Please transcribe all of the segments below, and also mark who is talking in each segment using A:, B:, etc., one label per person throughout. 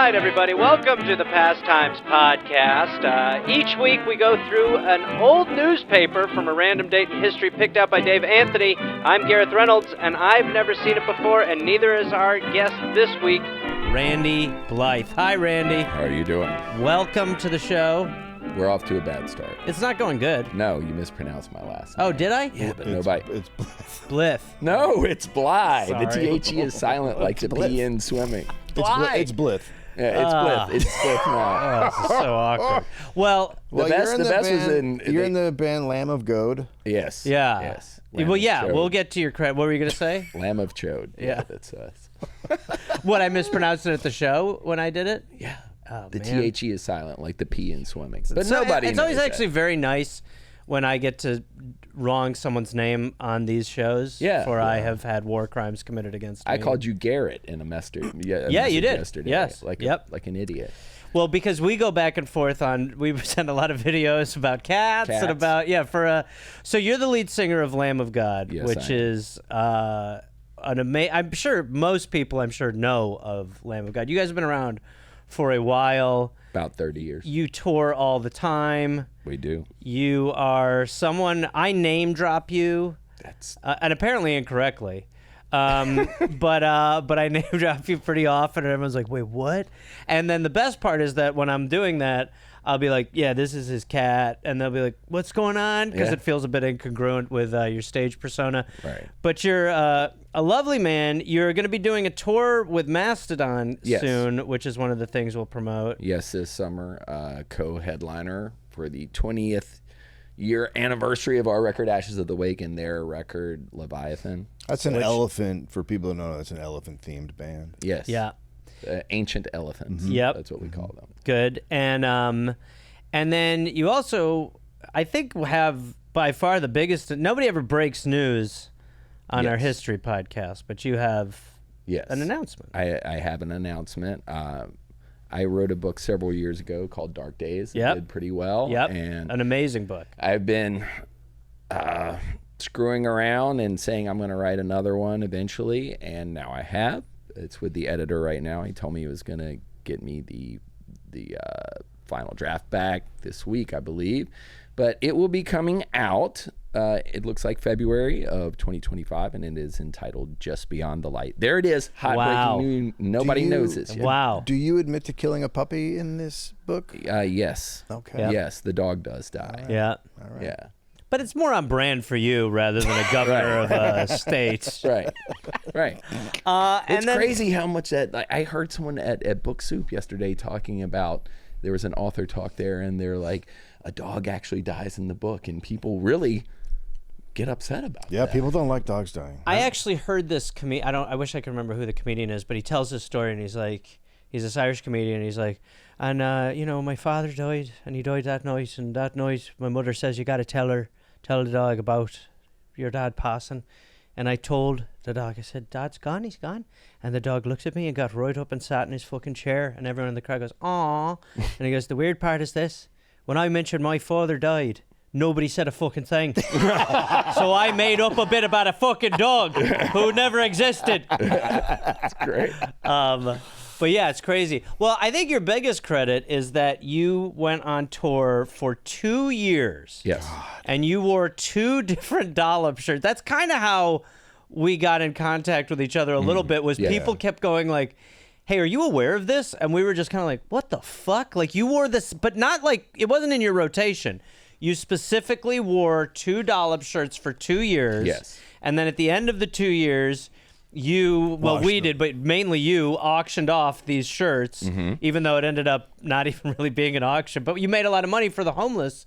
A: right, everybody. Welcome to the Pastimes Podcast. Each week we go through an old newspaper from a random date in history picked out by Dave Anthony. I'm Gareth Reynolds, and I've never seen it before, and neither is our guest this week,
B: Randy Blythe. Hi, Randy.
C: How are you doing?
B: Welcome to the show.
C: We're off to a bad start.
B: It's not going good.
C: No, you mispronounced my last name.
B: Oh, did I?
C: Yeah, but nobody.
D: It's
B: Blythe.
C: No, it's Blythe. The
B: Sorry.
C: THE is silent like the P in swimming.
D: It's Blythe.
C: Yeah, it's Blythe. It's Blythe now.
B: Oh, this is so awkward. Well,
C: The best was in...
D: You're in the band Lamb of God.
C: Yes.
B: yeah.
C: Yes.
B: Well, yeah, we'll get to your credit. What were you going to say?
C: Lamb of Chode.
B: Yeah.
C: That's us.
B: What, I mispronounced it at the show when I did it?
C: Yeah.
B: Oh,
C: The
B: man.
C: THE is silent like the P in swimming. But
B: So
C: nobody
B: It's
C: knows
B: always
C: that.
B: actually very nice when I get to wrong someone's name on these shows.
C: Yeah.
B: For I have had war crimes committed against me.
C: I called you Garrett in a message.
B: Yeah, you
C: message
B: did.
C: Yesterday,
B: Yes.
C: Like
B: Yep.
C: like an idiot.
B: Well, because we go back and forth on, we send a lot of videos about cats. And about, so you're the lead singer of Lamb of God,
C: Yes,
B: which
C: I am.
B: is an amazing, I'm sure most people, know of Lamb of God. You guys have been around for a while.
C: About 30 years.
B: You tour all the time.
C: We do.
B: You are someone, I name drop you,
C: That's...
B: and apparently incorrectly. But I name drop you pretty often, and everyone's like, "Wait, what?" And then the best part is that when I'm doing that, I'll be like, "Yeah, this is his cat," and they'll be like, "What's going on?" Because
C: Yeah.
B: it feels a bit incongruent with your stage persona.
C: Right.
B: But you're a lovely man. You're going to be doing a tour with Mastodon
C: Yes.
B: soon, which is one of the things we'll promote.
C: Yes, this summer, co-headliner for the 20th year anniversary of our record, Ashes of the Wake, and their record, Leviathan.
D: That's an elephant, for people who know, that's an elephant-themed band.
C: Yes.
B: Yeah.
C: Ancient elephants.
B: Yep.
C: That's what we call them.
B: Good. And then you also, I think, have by far the biggest. Nobody ever breaks news on our
C: Yes.
B: history podcast, but you have
C: Yes.
B: an announcement.
C: I have an announcement. I wrote a book several years ago called Dark Days. It
B: Yep.
C: did pretty well.
B: Yep.
C: And
B: An amazing book.
C: I've been screwing around and saying I'm going to write another one eventually, and now I have. It's with the editor right now. He told me he was going to get me the final draft back this week, I believe. But it will be coming out. It looks like February of 2025, and it is entitled Just Beyond the Light. There it is. Hot
B: Wow.
C: breaking news. Nobody knows this yet.
B: Wow.
D: Do you admit to killing a puppy in this book?
C: Yes.
D: Okay.
B: Yep.
C: Yes, the dog does die.
B: Yeah.
D: All right.
C: Yeah.
B: But it's more on brand for you rather than a governor of a state.
C: Right. Right.
B: And
C: It's
B: then,
C: crazy how much that, like, I heard someone at Book Soup yesterday talking about, there was an author talk there, and they're like, a dog actually dies in the book, and people really get upset about
D: Yeah,
C: that.
D: people don't like dogs dying.
B: I actually heard this I wish I could remember who the comedian is, but he tells this story, and he's like, he's this Irish comedian, and he's like, and my father died, and he died that night, and that night my mother says, you got to tell the dog about your dad passing. And I told the dog, I said, Dad's gone, he's gone. And the dog looks at me and got right up and sat in his fucking chair, and everyone in the crowd goes, "Aw." And he goes, the weird part is this, when I mentioned my father died, nobody said a fucking thing. So I made up a bit about a fucking dog who never existed.
C: That's great.
B: But yeah, it's crazy. Well, I think your biggest credit is that you went on tour for 2 years.
C: Yes.
B: And you wore 2 different Dollop shirts. That's kind of how we got in contact with each other a little bit, was
C: Yeah.
B: people kept going like, hey, are you aware of this? And we were just kind of like, what the fuck? Like, you wore this, but not like, it wasn't in your rotation. You specifically wore 2 Dollop shirts for 2 years.
C: Yes.
B: And then at the end of the 2 years, we did, but mainly you auctioned off these shirts, even though it ended up not even really being an auction. But you made a lot of money for the homeless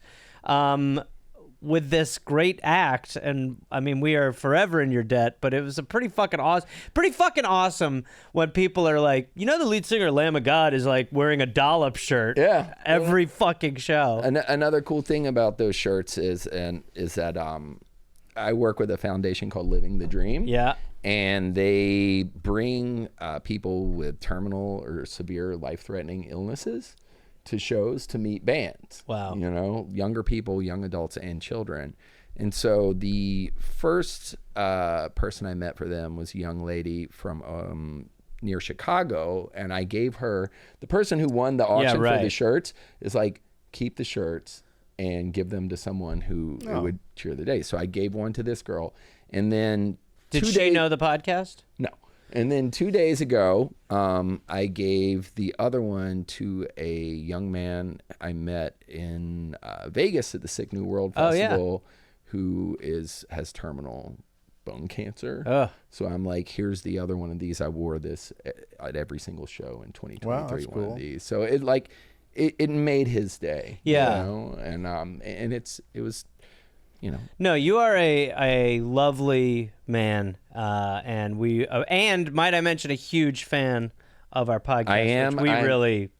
B: with this great act. And I mean, we are forever in your debt, but it was a pretty fucking awesome when people are like, the lead singer of Lamb of God is like wearing a Dollop shirt every fucking show.
C: Another cool thing about those shirts is that I work with a foundation called Living the Dream.
B: Yeah.
C: And they bring people with terminal or severe life-threatening illnesses to shows to meet bands.
B: Wow.
C: Younger people, young adults, and children. And so the first person I met for them was a young lady from near Chicago, and I gave her, the person who won the auction for the shirts is like, keep the shirts and give them to someone who would cheer the day. So I gave one to this girl, and then
B: did she know the podcast?
C: No. And then 2 days ago, I gave the other one to a young man I met in Vegas at the Sick New World Festival who has terminal bone cancer. So I'm like, here's the other one of these. I wore this at every single show in 2023.
D: Wow, that's
C: one
D: cool.
C: of these. So it made his day.
B: Yeah.
C: You know? And it was, you know.
B: No, you are a lovely man, and and might I mention, a huge fan of our podcast.
C: I am.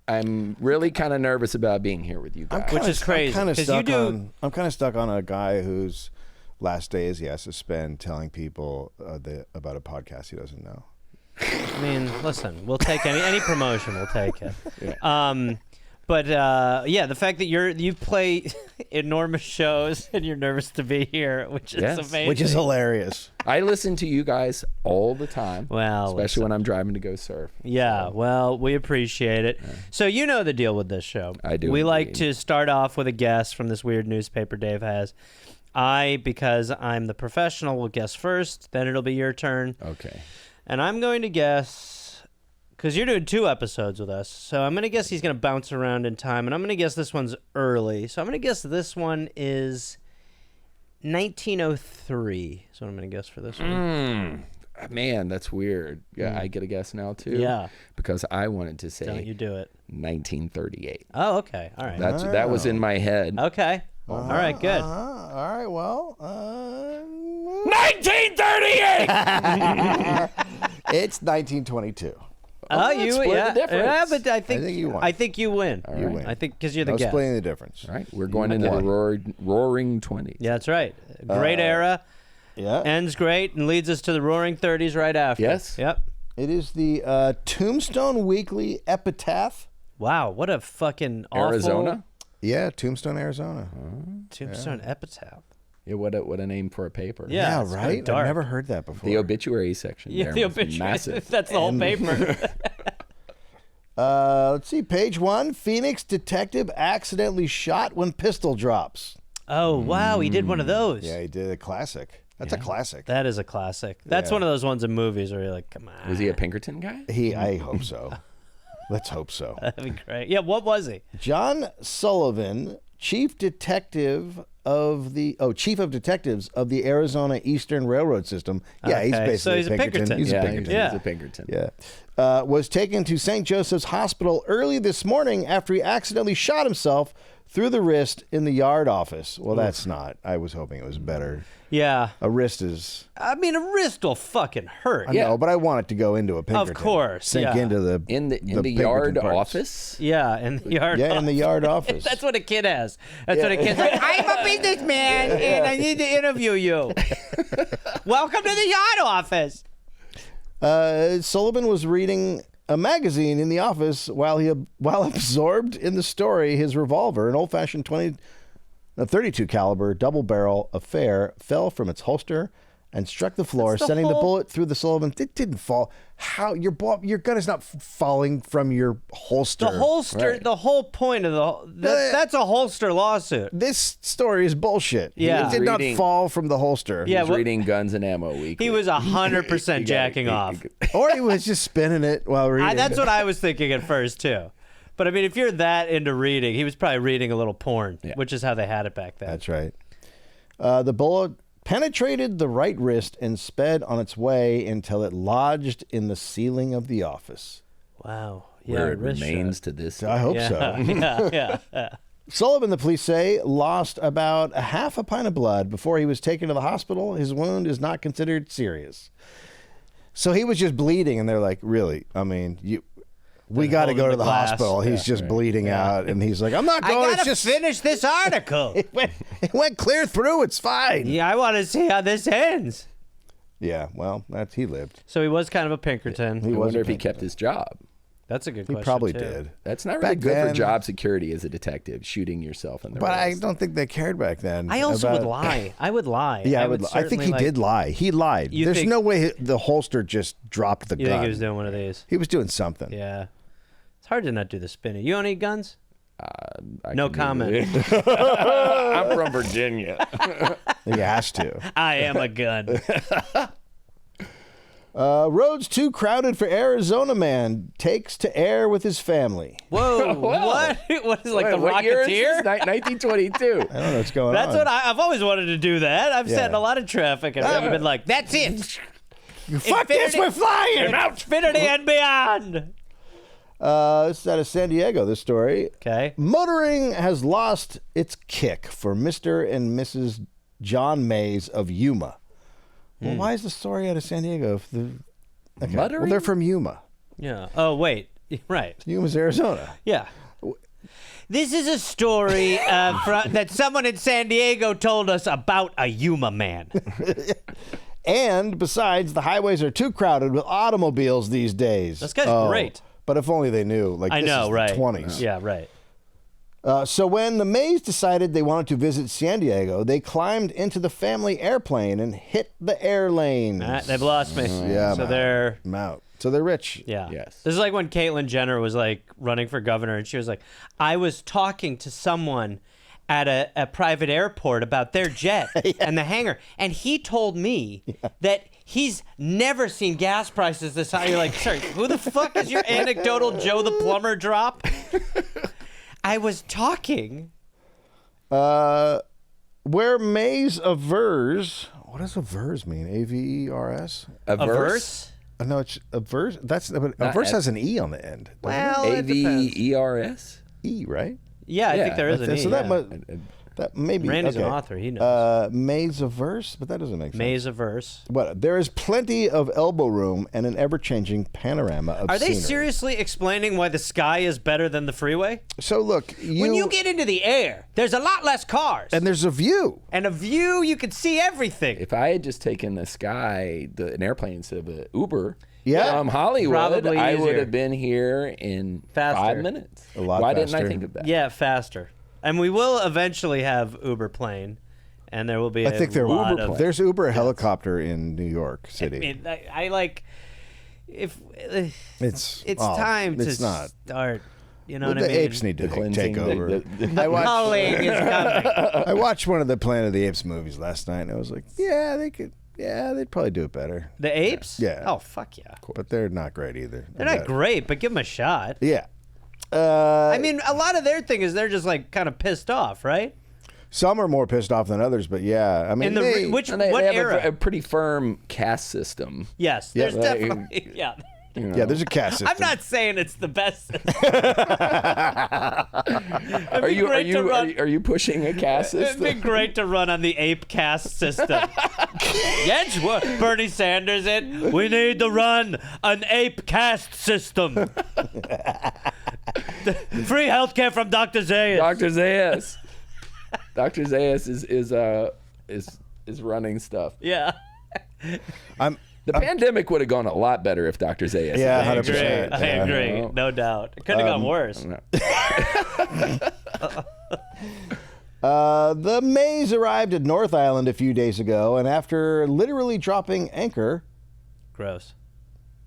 C: I'm really kind of nervous about being here with you guys,
B: which is crazy.
D: I'm kind of stuck on a guy whose last days he has to spend telling people about a podcast he doesn't know.
B: I mean, listen, we'll take any promotion. We'll take it.
C: Yeah.
B: But the fact that you play enormous shows and you're nervous to be here, which is amazing.
D: Which is hilarious.
C: I listen to you guys all the time.
B: Well,
C: especially when I'm driving to go surf.
B: Yeah,
C: So.
B: well, we appreciate it. Yeah. So you know the deal with this show.
C: I do.
B: We like to start off with a guess from this weird newspaper Dave has. Because I'm the professional, will guess first. Then it'll be your turn.
C: Okay.
B: And I'm going to guess, because you're doing 2 episodes with us, so I'm going to guess he's going to bounce around in time, and I'm going to guess this one's early. So I'm going to guess this one is 1903. That's what I'm going to guess for this one.
C: Man, that's weird. Yeah, I get a guess now, too?
B: Yeah.
C: Because I wanted to say...
B: Don't you do it.
C: 1938.
B: Oh, okay. All right.
C: That was in my head.
B: Okay. All right, good.
D: All right, well...
C: 1938!
D: It's 1922.
C: Let's split the difference.
B: Yeah, but I think
D: you won.
B: I think you win.
C: All right.
D: win.
B: I think because you're the
D: No
B: guest.
D: splitting the difference.
C: All right, we're going into the roaring 20s.
B: Yeah, that's right. Great era.
D: Yeah.
B: Ends great and leads us to the roaring 30s right after.
C: Yes.
B: Yep.
D: It is the Tombstone Weekly Epitaph.
B: Wow, what a fucking awful...
C: Arizona?
D: Yeah, Tombstone, Arizona.
B: Tombstone Epitaph.
C: Yeah, what a name for a paper.
B: Yeah, it's
D: right?
B: dark.
D: I've never heard that before.
C: The obituary section.
B: Yeah,
C: there
B: the
C: was
B: obituary.
C: massive.
B: That's the whole paper.
D: Let's see, page 1. Phoenix detective accidentally shot when pistol drops.
B: Oh, wow, he did one of those.
D: Yeah, he did a classic. That's a classic.
B: That is a classic. That's one of those ones in movies where you're like, come on.
C: Was he a Pinkerton guy?
D: I hope so. Let's hope so.
B: That'd be great. Yeah, what was he?
D: John Sullivan, chief of detectives of the Arizona Eastern Railroad System. Yeah, he's
B: Okay,
D: basically
B: so he's a Pinkerton.
D: He's a Pinkerton.
B: Yeah.
C: He's a Pinkerton.
D: Yeah. Was taken to St. Joseph's Hospital early this morning after he accidentally shot himself through the wrist in the yard office. Well, that's not. I was hoping it was better.
B: Yeah.
D: A wrist is...
B: I mean, a wrist will fucking hurt.
D: I know, but I want it to go into a Pinkerton.
B: Of course,
D: Sink
B: yeah.
D: into the
C: In the
D: Pinkerton
C: yard
D: parts.
C: office?
B: Yeah, in the yard
D: Yeah,
B: office.
D: in the yard office.
B: That's what a kid has. That's what a kid's like, I'm a businessman and I need to interview you. Welcome to the yard office.
D: Sullivan was reading a magazine in the office while absorbed in the story. His revolver, an old-fashioned 32 caliber double barrel affair, fell from its holster and struck the floor, sending the bullet through the Sullivan. It didn't fall. How your gun is not falling from your holster.
B: The holster,
C: Right.
B: the whole point of that's a holster lawsuit.
D: This story is bullshit.
B: Yeah.
D: It did not
C: Reading-
D: fall from the holster.
B: Yeah,
C: He was reading Guns and Ammo Weekly.
B: He was 100% jacking off.
D: Or he was just spinning it while reading.
B: That's what I was thinking at first too. But I mean, if you're that into reading, he was probably reading a little porn, which is how they had it back then.
D: That's right. The bullet penetrated the right wrist and sped on its way until it lodged in the ceiling of the office.
B: Wow. Yeah,
C: Where it
B: wrist
C: remains
B: shot.
C: to this
D: I
C: day.
D: hope
B: Yeah,
D: so.
B: yeah.
D: Sullivan, the police say, lost about a half a pint of blood before he was taken to the hospital. His wound is not considered serious. So he was just bleeding, and they're like, really? I mean, we got to
B: holding
D: go to
B: the
D: the
B: glass.
D: hospital. He's just bleeding out, and he's like, I'm not
B: I
D: going.
B: gotta
D: It's just
B: finish this article.
D: it went clear through. It's fine.
B: Yeah, I want to see how this ends.
D: Yeah, well, he lived.
B: So he was kind of a Pinkerton.
C: I
D: was
C: wonder
D: a
C: if he
D: Pinkerton.
C: kept his job.
B: That's a good
D: He
B: question.
D: probably
B: too.
D: did.
C: That's not really
D: Back
C: good for
D: then-
C: job security as a detective, shooting yourself in the
D: But I
C: wrist.
D: don't think they cared back then.
B: I also would
D: about-
B: lie. I would lie.
D: Yeah, I think
B: certainly,
D: he
B: like,
D: did lie. He lied.
B: You
D: There's
B: think-
D: no way the holster just dropped the
B: You
D: gun.
B: think he was doing one of these?
D: He was doing something.
B: Yeah. It's hard to not do the spinning. You own any guns?
C: I
B: No
C: can do
B: comment.
C: that. I'm from Virginia.
D: He has to.
B: I am a gun.
D: Roads too crowded for Arizona man takes to air with his family.
B: Whoa.
C: Well,
B: what? What is like
C: Wait,
B: the
C: what year is
B: Rocketeer?
C: this? 1922.
D: I don't know what's going
B: That's
D: on.
B: what I've always wanted to do. That I've sat in
D: Yeah.
B: a lot of traffic and I've been like, "That's it,
D: Fuck this, we're flying!
B: infinity and beyond."
D: This is out of San Diego, this story.
B: Okay.
D: Motoring has lost its kick for Mr. and Mrs. John Mays of Yuma. Well, why is the story out of San Diego? If the, okay. Well,
C: Muttering?
D: they're from Yuma.
B: Yeah. Oh wait. Right.
D: Yuma's Arizona.
B: Yeah. This is a story that someone in San Diego told us about a Yuma man.
D: And besides, the highways are too crowded with automobiles these days.
B: This guy's great.
D: But if only they knew. Like,
B: I
D: this
B: know,
D: is
B: right?
D: the 20s.
B: Yeah, right.
D: So when the Mays decided they wanted to visit San Diego, they climbed into the family airplane and hit the air lanes.
B: They've lost me.
D: Yeah,
B: So
D: man.
B: they're
D: I'm out. So they're rich.
B: yeah.
C: Yes.
B: This is like when Caitlyn Jenner was like running for governor, and she was like, "I was talking to someone at a private airport about their jet and the hangar, and he told me that he's never seen gas prices this high." You're like, "Sorry, who the fuck is your anecdotal Joe the plumber drop?" I was talking.
D: Where Mays avers. What does avers mean? A-V-E-R-S?
B: A verse?
D: No, it's avers. That's but
C: Not
D: avers
C: at-
D: has an E on the end. doesn't
B: Well, it depends.
C: AVERS?
D: it? E, right?
B: Yeah, I
C: Yeah,
B: think there is an E.
D: So that
B: yeah.
D: must, that maybe.
B: Randy's an
D: okay.
B: author. He knows.
D: Mays averse, but that doesn't make sense.
B: Maze a verse.
D: What? There is plenty of elbow room and an ever-changing panorama of
B: Are they
D: scenery.
B: seriously explaining why the sky is better than the freeway?
D: So look,
B: When you get into the air, there's a lot less cars.
D: and there's a view.
B: And a view, you can see everything.
C: If I had just taken the sky, an airplane instead of an Uber
D: Yeah.
C: from Hollywood,
B: Probably
C: I would
B: easier.
C: have been here in
B: Faster.
C: 5 minutes.
D: A lot
C: Why didn't I
D: faster.
C: think of that?
B: Yeah, faster. And we will eventually have Uber plane, and there will be
D: I think there
B: lot
C: Uber
B: of...
C: plane.
D: there's Uber helicopter in New York
B: I
D: City.
B: mean, I like... If
D: It's
B: time to
D: It's not.
B: start, you know
D: The
B: what I mean?
D: apes need to
C: The cleansing,
D: take over.
C: the-
D: I watched.
B: Culling is coming.
D: I watched one of the Planet of the Apes movies last night, and I was like, yeah, they could. Yeah, they'd probably do it better.
B: The apes?
D: Yeah.
B: Oh, fuck yeah.
D: But they're not great either.
B: They're not great, but give them a shot.
D: Yeah.
B: I mean, a lot of their thing is they're just like kind of pissed off, right?
D: Some are more pissed off than others, but yeah, I mean,
B: In the
D: they,
B: which
C: And they
B: what
C: have
B: era?
C: a pretty firm caste system.
B: Yes,
D: Yeah,
B: there's
C: like-
B: definitely yeah.
C: You know.
D: yeah, there's a caste system.
B: I'm not saying it's the best.
C: Are you pushing a caste
B: It'd
C: system?
B: be great to run on the ape caste system. Yes, what Bernie Sanders it. We need to run an ape caste system. Free healthcare from Dr. Zayas.
C: Dr. Zayas. Dr. Zayas is running stuff.
B: Yeah.
C: The pandemic would have gone a lot better if Dr. Zayas.
D: Yeah,
B: I
D: 100%.
B: agree. I agree. No doubt. It couldn't have gone worse.
D: The Mays arrived at North Island a few days ago, and after literally dropping anchor,
B: Gross.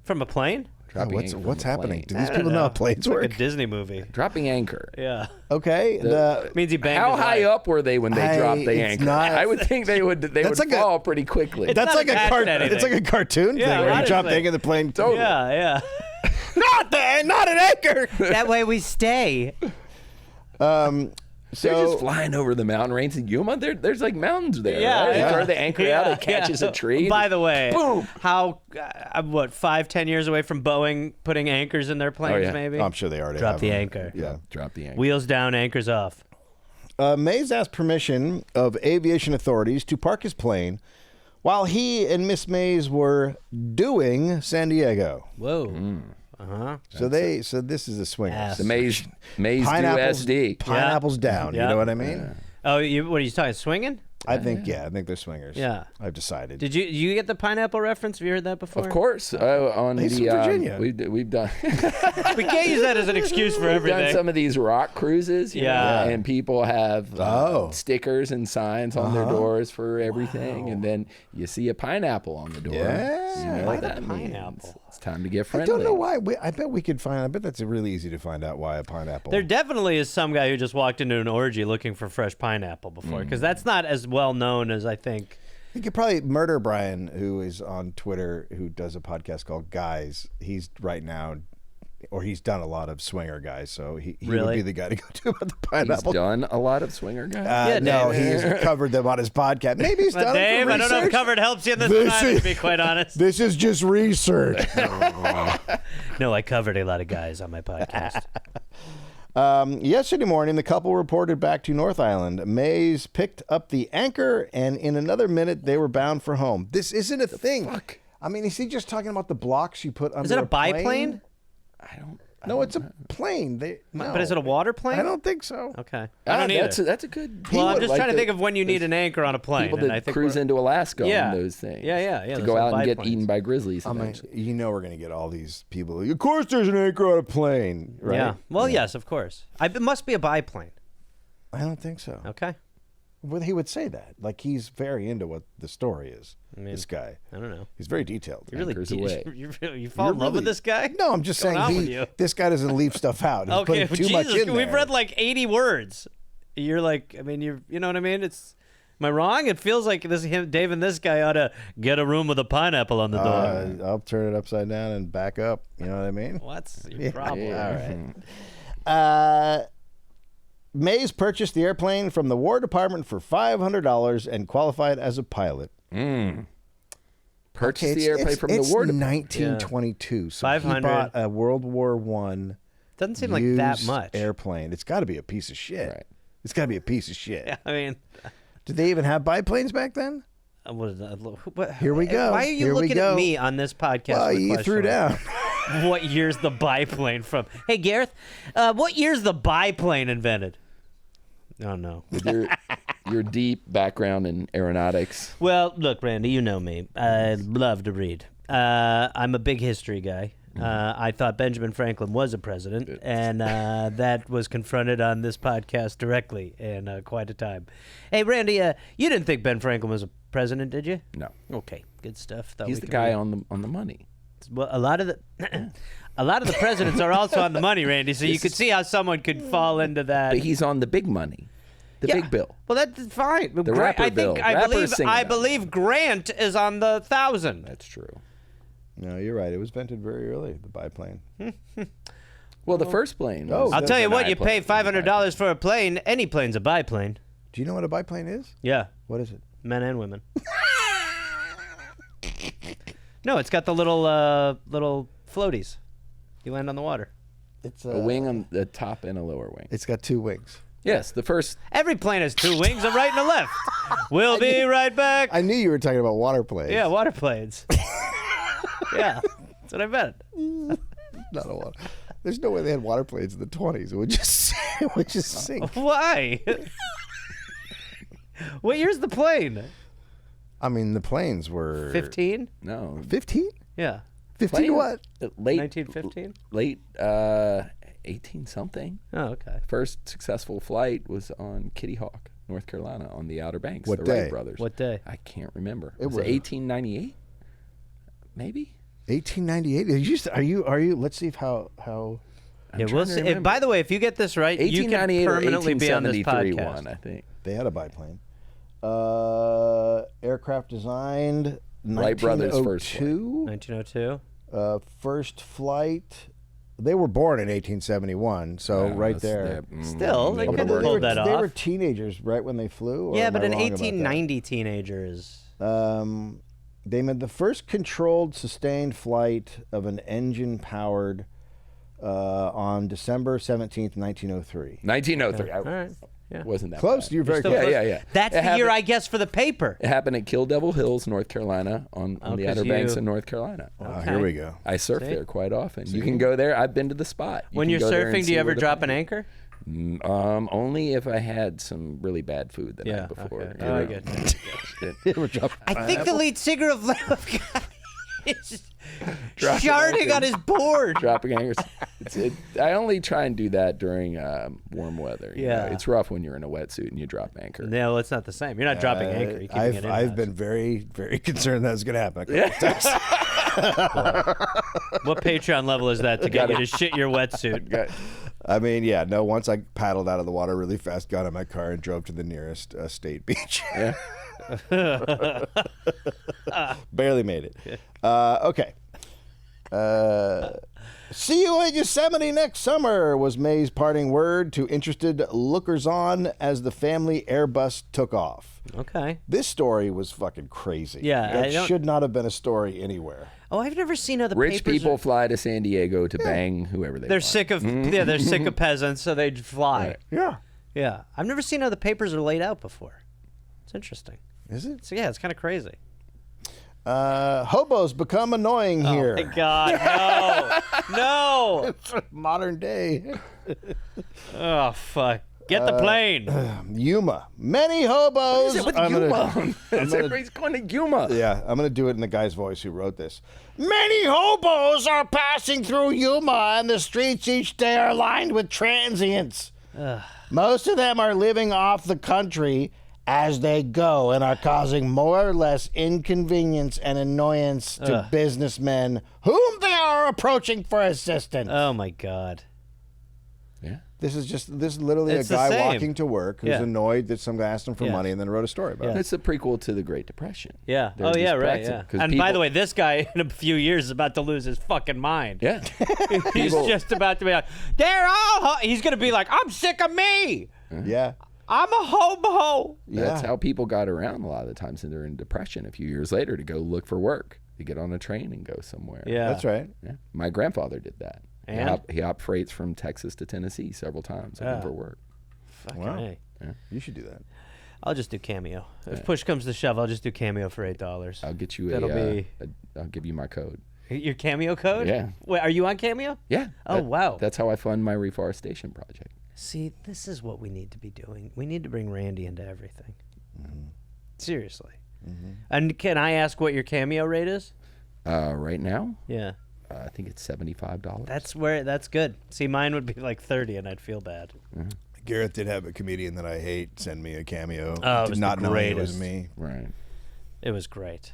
B: From a plane?
C: Dropping anchor from
D: what's
C: a
D: happening?
C: plane.
D: Do these people know how planes
B: Like
D: work?
B: a Disney movie.
C: Dropping anchor.
B: Yeah.
D: Okay, the
B: Means he banged
C: How
B: his
C: high
B: wife.
C: up were they when they dropped the
D: it's
C: anchor?
D: not-
C: I would think they would
D: That's like a-
C: fall pretty quickly.
D: that's
B: not
D: like a
B: attached to anything.
D: it's like a cartoon
B: Yeah,
D: thing where you
B: honestly.
D: drop the anchor, the plane.
C: Totally.
B: Yeah, yeah.
D: not an anchor.
B: That way we stay.
C: They're just flying over the mountain range in Yuma. There's like mountains there.
B: Yeah,
C: right?
B: yeah.
C: They throw the anchor out. It catches a tree.
B: By the way,
C: Boom.
B: how I'm 5-10 years away from Boeing putting anchors in their planes.
C: yeah.
B: Maybe
D: I'm sure they already
B: drop
D: have
B: the
D: them.
B: anchor.
D: Yeah.
C: Drop the anchor.
B: Wheels down, anchors off.
D: Mays asked permission of aviation authorities to park his plane while he and Miss Mays were doing San Diego.
B: Whoa. Uh-huh.
D: So this is a swinger.
B: Ass.
C: The Maze do
D: Pineapples,
C: SD.
D: pineapples down.
B: Yeah.
D: You know what I mean?
B: Oh, what are you talking? Swinging?
D: I think they're swingers.
B: Yeah.
D: I've decided.
B: Did you get the pineapple reference? Have you heard that before?
C: Of course. On
D: He's
C: the
D: from Virginia.
C: we've done
B: We can't use that as an excuse for
C: done
B: everything.
C: some of these rock cruises. you know,
B: Yeah.
C: and people have stickers and signs on their doors for everything, and then you see a pineapple on the door.
D: Yeah.
C: You know
B: Why
C: what
B: the
C: that
B: pineapple?
C: means. It's time to get
D: I
C: friendly.
D: don't know why. I bet we could find. I bet that's really easy to find out why a pineapple.
B: There definitely is some guy who just walked into an orgy looking for fresh pineapple before, because that's not as well known as I think.
D: You could probably Murder Brian, who is on Twitter, who does a podcast called Guys. He's right now, or he's done a lot of swinger guys, so he would
B: Really?
D: be the guy to go to about the
C: He's
D: pineapple.
C: done a lot of swinger guys.
B: Yeah,
D: No,
B: Dave.
D: he's covered them on his podcast. Maybe he's
B: But
D: done
B: Dave,
D: it for
B: I don't know if
D: research.
B: covered helps you in this
D: This
B: time,
D: is-
B: to be quite honest.
D: This is just research.
B: No, I covered a lot of guys on my podcast.
D: Yesterday morning, the couple reported back to North Island. Mays picked up the anchor, and in another minute, they were bound for home. This isn't a thing.
C: fuck?
D: I mean, is he just talking about the blocks you put under
B: Is it a
D: plane?
B: biplane?
C: I don't.
D: No, it's a plane. No.
B: But is it a water plane?
D: I don't think so.
B: Okay. I don't either.
C: That's a good.
B: Well, I'm
C: would
B: just
C: like
B: trying to think of when you need
C: those
B: an anchor on a plane.
C: people
B: and
C: that
B: I think
C: cruise
B: we're-
C: into Alaska
B: Yeah.
C: on those things.
B: Yeah.
C: To
B: those
C: go
B: are
C: out and get
B: biplanes.
C: eaten by grizzlies
D: I mean,
C: eventually.
D: you know we're going to get all these people. Of course there's an anchor on a plane, right?
B: Yeah. Well, yes, of course. It must be a biplane.
D: I don't think so.
B: Okay.
D: Well, he would say that. Like, he's very into what the story is,
B: I mean,
D: this guy.
B: I don't know.
D: He's very detailed.
B: You really,
C: Anchors away.
B: you fall in love with this guy?
D: No, I'm just
B: What's going on
D: saying
B: with you?
D: this guy doesn't leave stuff out. He's
B: Okay,
D: putting too much
B: Jesus,
D: in
B: we've
D: there.
B: read like 80 words. You're like, I mean, you know what I mean? Am I wrong? It feels like Dave and this guy ought to get a room with a pineapple on the door.
D: I'll turn it upside down and back up. You know what I mean?
B: What's your problem?
D: All right. Mays purchased the airplane from the War Department for $500 and qualified as a pilot.
C: Purchased the airplane from the War
D: It's
C: Department.
D: 1922, so he
B: 500.
D: bought a World War I
B: Doesn't seem like that
D: used
B: much.
D: airplane. It's got to be a piece of shit.
C: Right.
D: It's got to be a piece of shit.
B: Yeah, I mean,
D: Did they even have biplanes back then?
B: Here
D: we go.
B: Why are you
D: Here we
B: looking
D: go.
B: at me on this podcast?
D: Well,
B: with
D: you threw
B: questions?
D: down.
B: What year's the biplane from? Hey, Gareth, what year's the biplane invented? Oh, no.
C: With your deep background in aeronautics.
B: Well, look, Randy, you know me. I love to read. I'm a big history guy. I thought Benjamin Franklin was a president, and that was confronted on this podcast directly, and quite a time. Hey, Randy, you didn't think Ben Franklin was a president, did you?
C: No.
B: Okay, good stuff. Thought
C: He's
B: we
C: the
B: could
C: guy
B: read.
C: on the money.
B: Well, a lot of the presidents are also on the money, Randy. So you could see how someone could fall into that.
C: But he's on the big money. The
B: Yeah.
C: big bill.
B: Well, that's fine.
C: The rapper bill. Rappers sing
B: I
C: about it.
B: believe Grant is on the 1,000.
C: That's true.
D: No, you're right. It was invented very early, the biplane.
C: Well, the first plane.
D: Oh,
C: was
B: I'll tell you
C: an
B: what, you
C: biplane.
B: pay $500 for a plane. Any plane's a biplane.
D: Do you know what a biplane is?
B: Yeah,
D: What is it?
B: men and women. No, it's got the little floaties. You land on the water.
D: It's
C: A wing on the top and a lower wing.
D: It's got two wings.
C: Yes, the first.
B: Every plane has two wings, a right and a left. We'll be right back.
D: I knew you were talking about water planes.
B: Yeah, water planes. Yeah, that's what I meant.
D: Not a water. There's no way they had water planes in the 20s. It would just sink.
B: Why? What year's the plane?
D: I mean, the planes were
B: 15?
C: No.
D: 15?
B: Yeah.
D: 15
C: Plane-
D: what?
C: Late.
B: 1915?
C: Late 18 something.
B: Oh, okay.
C: First successful flight was on Kitty Hawk, North Carolina, on the Outer Banks.
D: What
C: the
D: day?
C: Wright brothers.
B: What day?
C: I can't remember.
D: It
C: was
D: was-
C: 1898? Maybe.
D: 1898. Are you? Let's see if how.
B: Yeah, we'll see. By the way, if you get this right, you can
C: 1898 or
B: permanently be on this
C: 1873
B: podcast.
C: one, I think.
D: They had a biplane. Aircraft designed
C: Wright brothers' first flight.
B: 1902.
D: First flight. They were born in 1871, so
C: Yeah,
D: right
C: that's-
D: there.
B: Still, they
C: would've
B: could've
C: worked.
B: pulled that
D: They
B: off.
D: were teenagers right when they flew. Or
B: Yeah,
D: am
B: but
D: I
B: an
D: wrong about that?
B: 1890 teenager is...
D: They made the first controlled, sustained flight of an engine-powered on December 17th, 1903.
C: 1903.
B: All right. Yeah.
C: Wasn't that
D: Close.
C: bad.
D: You're very
B: Still
D: close.
B: close.
C: Yeah.
B: That's
C: It
B: the year
C: happened-
B: I guess for the paper.
C: It happened at Kill Devil Hills, North Carolina, on the
B: 'cause
C: Outer Banks
B: you-
C: in North Carolina.
D: Oh, here we go.
C: I surf
B: See?
C: there quite often. You can go there. I've been to the spot.
B: When
C: can
B: you're
C: go there and
B: surfing, do
C: see
B: you ever
C: where the
B: drop an
C: plane-
B: anchor?
C: Only if I had some really bad food the night before.
B: Okay. Oh, I get it. I think the lead singer of Lamb of God is sharding on his board.
C: Dropping anchors. I only try and do that during warm weather. You know? It's rough when you're in a wetsuit and you drop anchor.
B: No, it's not the same. You're not dropping anchor. You're keeping it
D: I've been very, very concerned that's going to happen.
B: What Patreon level is that to get you to shit your wetsuit?
D: I mean, no, once I paddled out of the water really fast, got in my car, and drove to the nearest state beach.
C: Yeah.
D: Barely made it. Okay. See you at Yosemite next summer was May's parting word to interested lookers-on as the family Airbus took off.
B: Okay.
D: This story was fucking crazy.
B: Yeah,
D: It should not have been a story anywhere.
B: Oh, I've never seen other
C: Rich people fly to San Diego to bang whoever they
B: They're
C: want.
B: sick of they're sick of peasants, so they fly.
C: Right.
D: Yeah.
B: Yeah, I've never seen how the papers are laid out before. It's interesting.
D: Is it?
B: So yeah, it's kind of crazy.
D: Hobos become annoying here.
B: Oh my God, no,
D: It's modern day.
B: Oh fuck, get the plane.
D: Yuma. Many hobos.
C: What is it with
D: I'm gonna-
C: Yuma? Everybody's going to Yuma.
D: Yeah, I'm going to do it in the guy's voice who wrote this. Many hobos are passing through Yuma, and the streets each day are lined with transients. Most of them are living off the country as they go and are causing more or less inconvenience and annoyance to businessmen whom they are approaching for assistance.
B: Oh my God.
C: Yeah.
D: This is literally
B: It's
D: a
B: the
D: guy
B: same.
D: walking to work who's annoyed that some guy asked him for
B: Yeah.
D: money and then wrote a story about it.
C: It's a prequel to the Great Depression.
B: Yeah.
C: There's
B: Oh yeah,
C: this
B: right.
C: practice-
B: Yeah.
C: 'cause
B: And by
C: people-
B: the way, this guy in a few years is about to lose his fucking mind.
C: Yeah.
B: He's just about to be like, they're all. He's gonna be like, I'm sick of me.
D: Yeah.
B: I'm a hobo.
C: That's
D: Yeah.
C: how people got around a lot of the times when they're in depression a few years later to go look for work. You get on a train and go somewhere.
B: Yeah.
D: That's right.
C: Yeah. My grandfather did that.
B: And?
C: He hopped freights from Texas to Tennessee several times looking for work.
B: Fucking
D: Wow.
B: A.
D: You should do that.
B: I'll just do Cameo. If push comes to shove, I'll just do Cameo for $8.
C: I'll get you I'll give you my code.
B: Your Cameo code?
C: Yeah.
B: Wait, are you on Cameo?
C: Yeah.
B: Oh, wow.
C: That's how I fund my reforestation project.
B: See, this is what we need to be doing. We need to bring Randy into everything. Seriously. And can I ask what your Cameo rate is?
C: Right now,
B: Yeah.
C: I think it's $75.
B: That's good. See, mine would be like 30 and I'd feel bad.
D: Gareth did have a comedian that I hate send me a cameo.
B: Oh, it
D: did
B: was
D: not
B: the
D: know it was
B: greatest.
D: me.
C: Right.
B: It was great.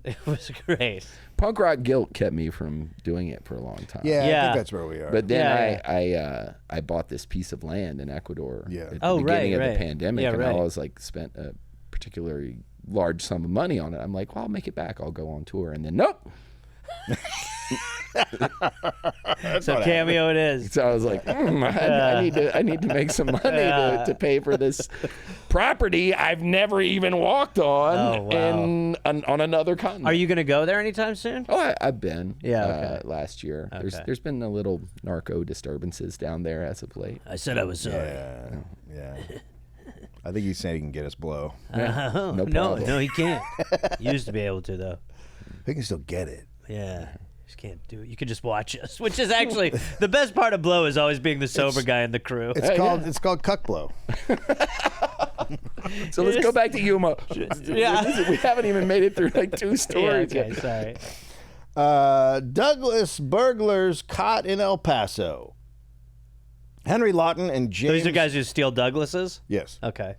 B: It was great.
C: Punk rock guilt kept me from doing it for a long time.
D: Yeah, I
B: Yeah.
D: think that's where we are.
C: But then
B: Yeah,
C: I bought this piece of land in Ecuador
D: Yeah.
C: at the
B: Oh,
C: beginning
B: right,
C: of
B: right.
C: the pandemic,
B: Yeah,
C: and
B: right.
C: I was like spent a particularly large sum of money on it. I'm like, well, I'll make it back. I'll go on tour, and then nope.
B: So Cameo it is.
C: So I was like, I need to make some money to pay for this property I've never even walked on
B: Oh, wow.
C: on another continent.
B: Are you going to go there anytime soon?
C: Oh, I've been.
B: Yeah, okay.
C: Last year.
B: Okay.
C: There's been a little narco disturbances down there as of late.
B: I said I was sorry.
D: Yeah. I think he's saying he can get us blow.
B: No,
C: No problem.
B: no, he can't. He used to be able to, though.
D: He can still get it.
B: Yeah. Just can't do it. You can just watch us, which is actually the best part of Blow is always being the sober guy in the crew.
D: It's called cuck blow.
C: So let's go back to Yuma.
B: Yeah.
C: We haven't even made it through like 2
B: Yeah,
C: stories
B: okay,
C: yet.
B: sorry.
D: Douglas burglars caught in El Paso. Henry Lawton and James.
B: These are guys who steal Douglases?
D: Yes.
B: Okay.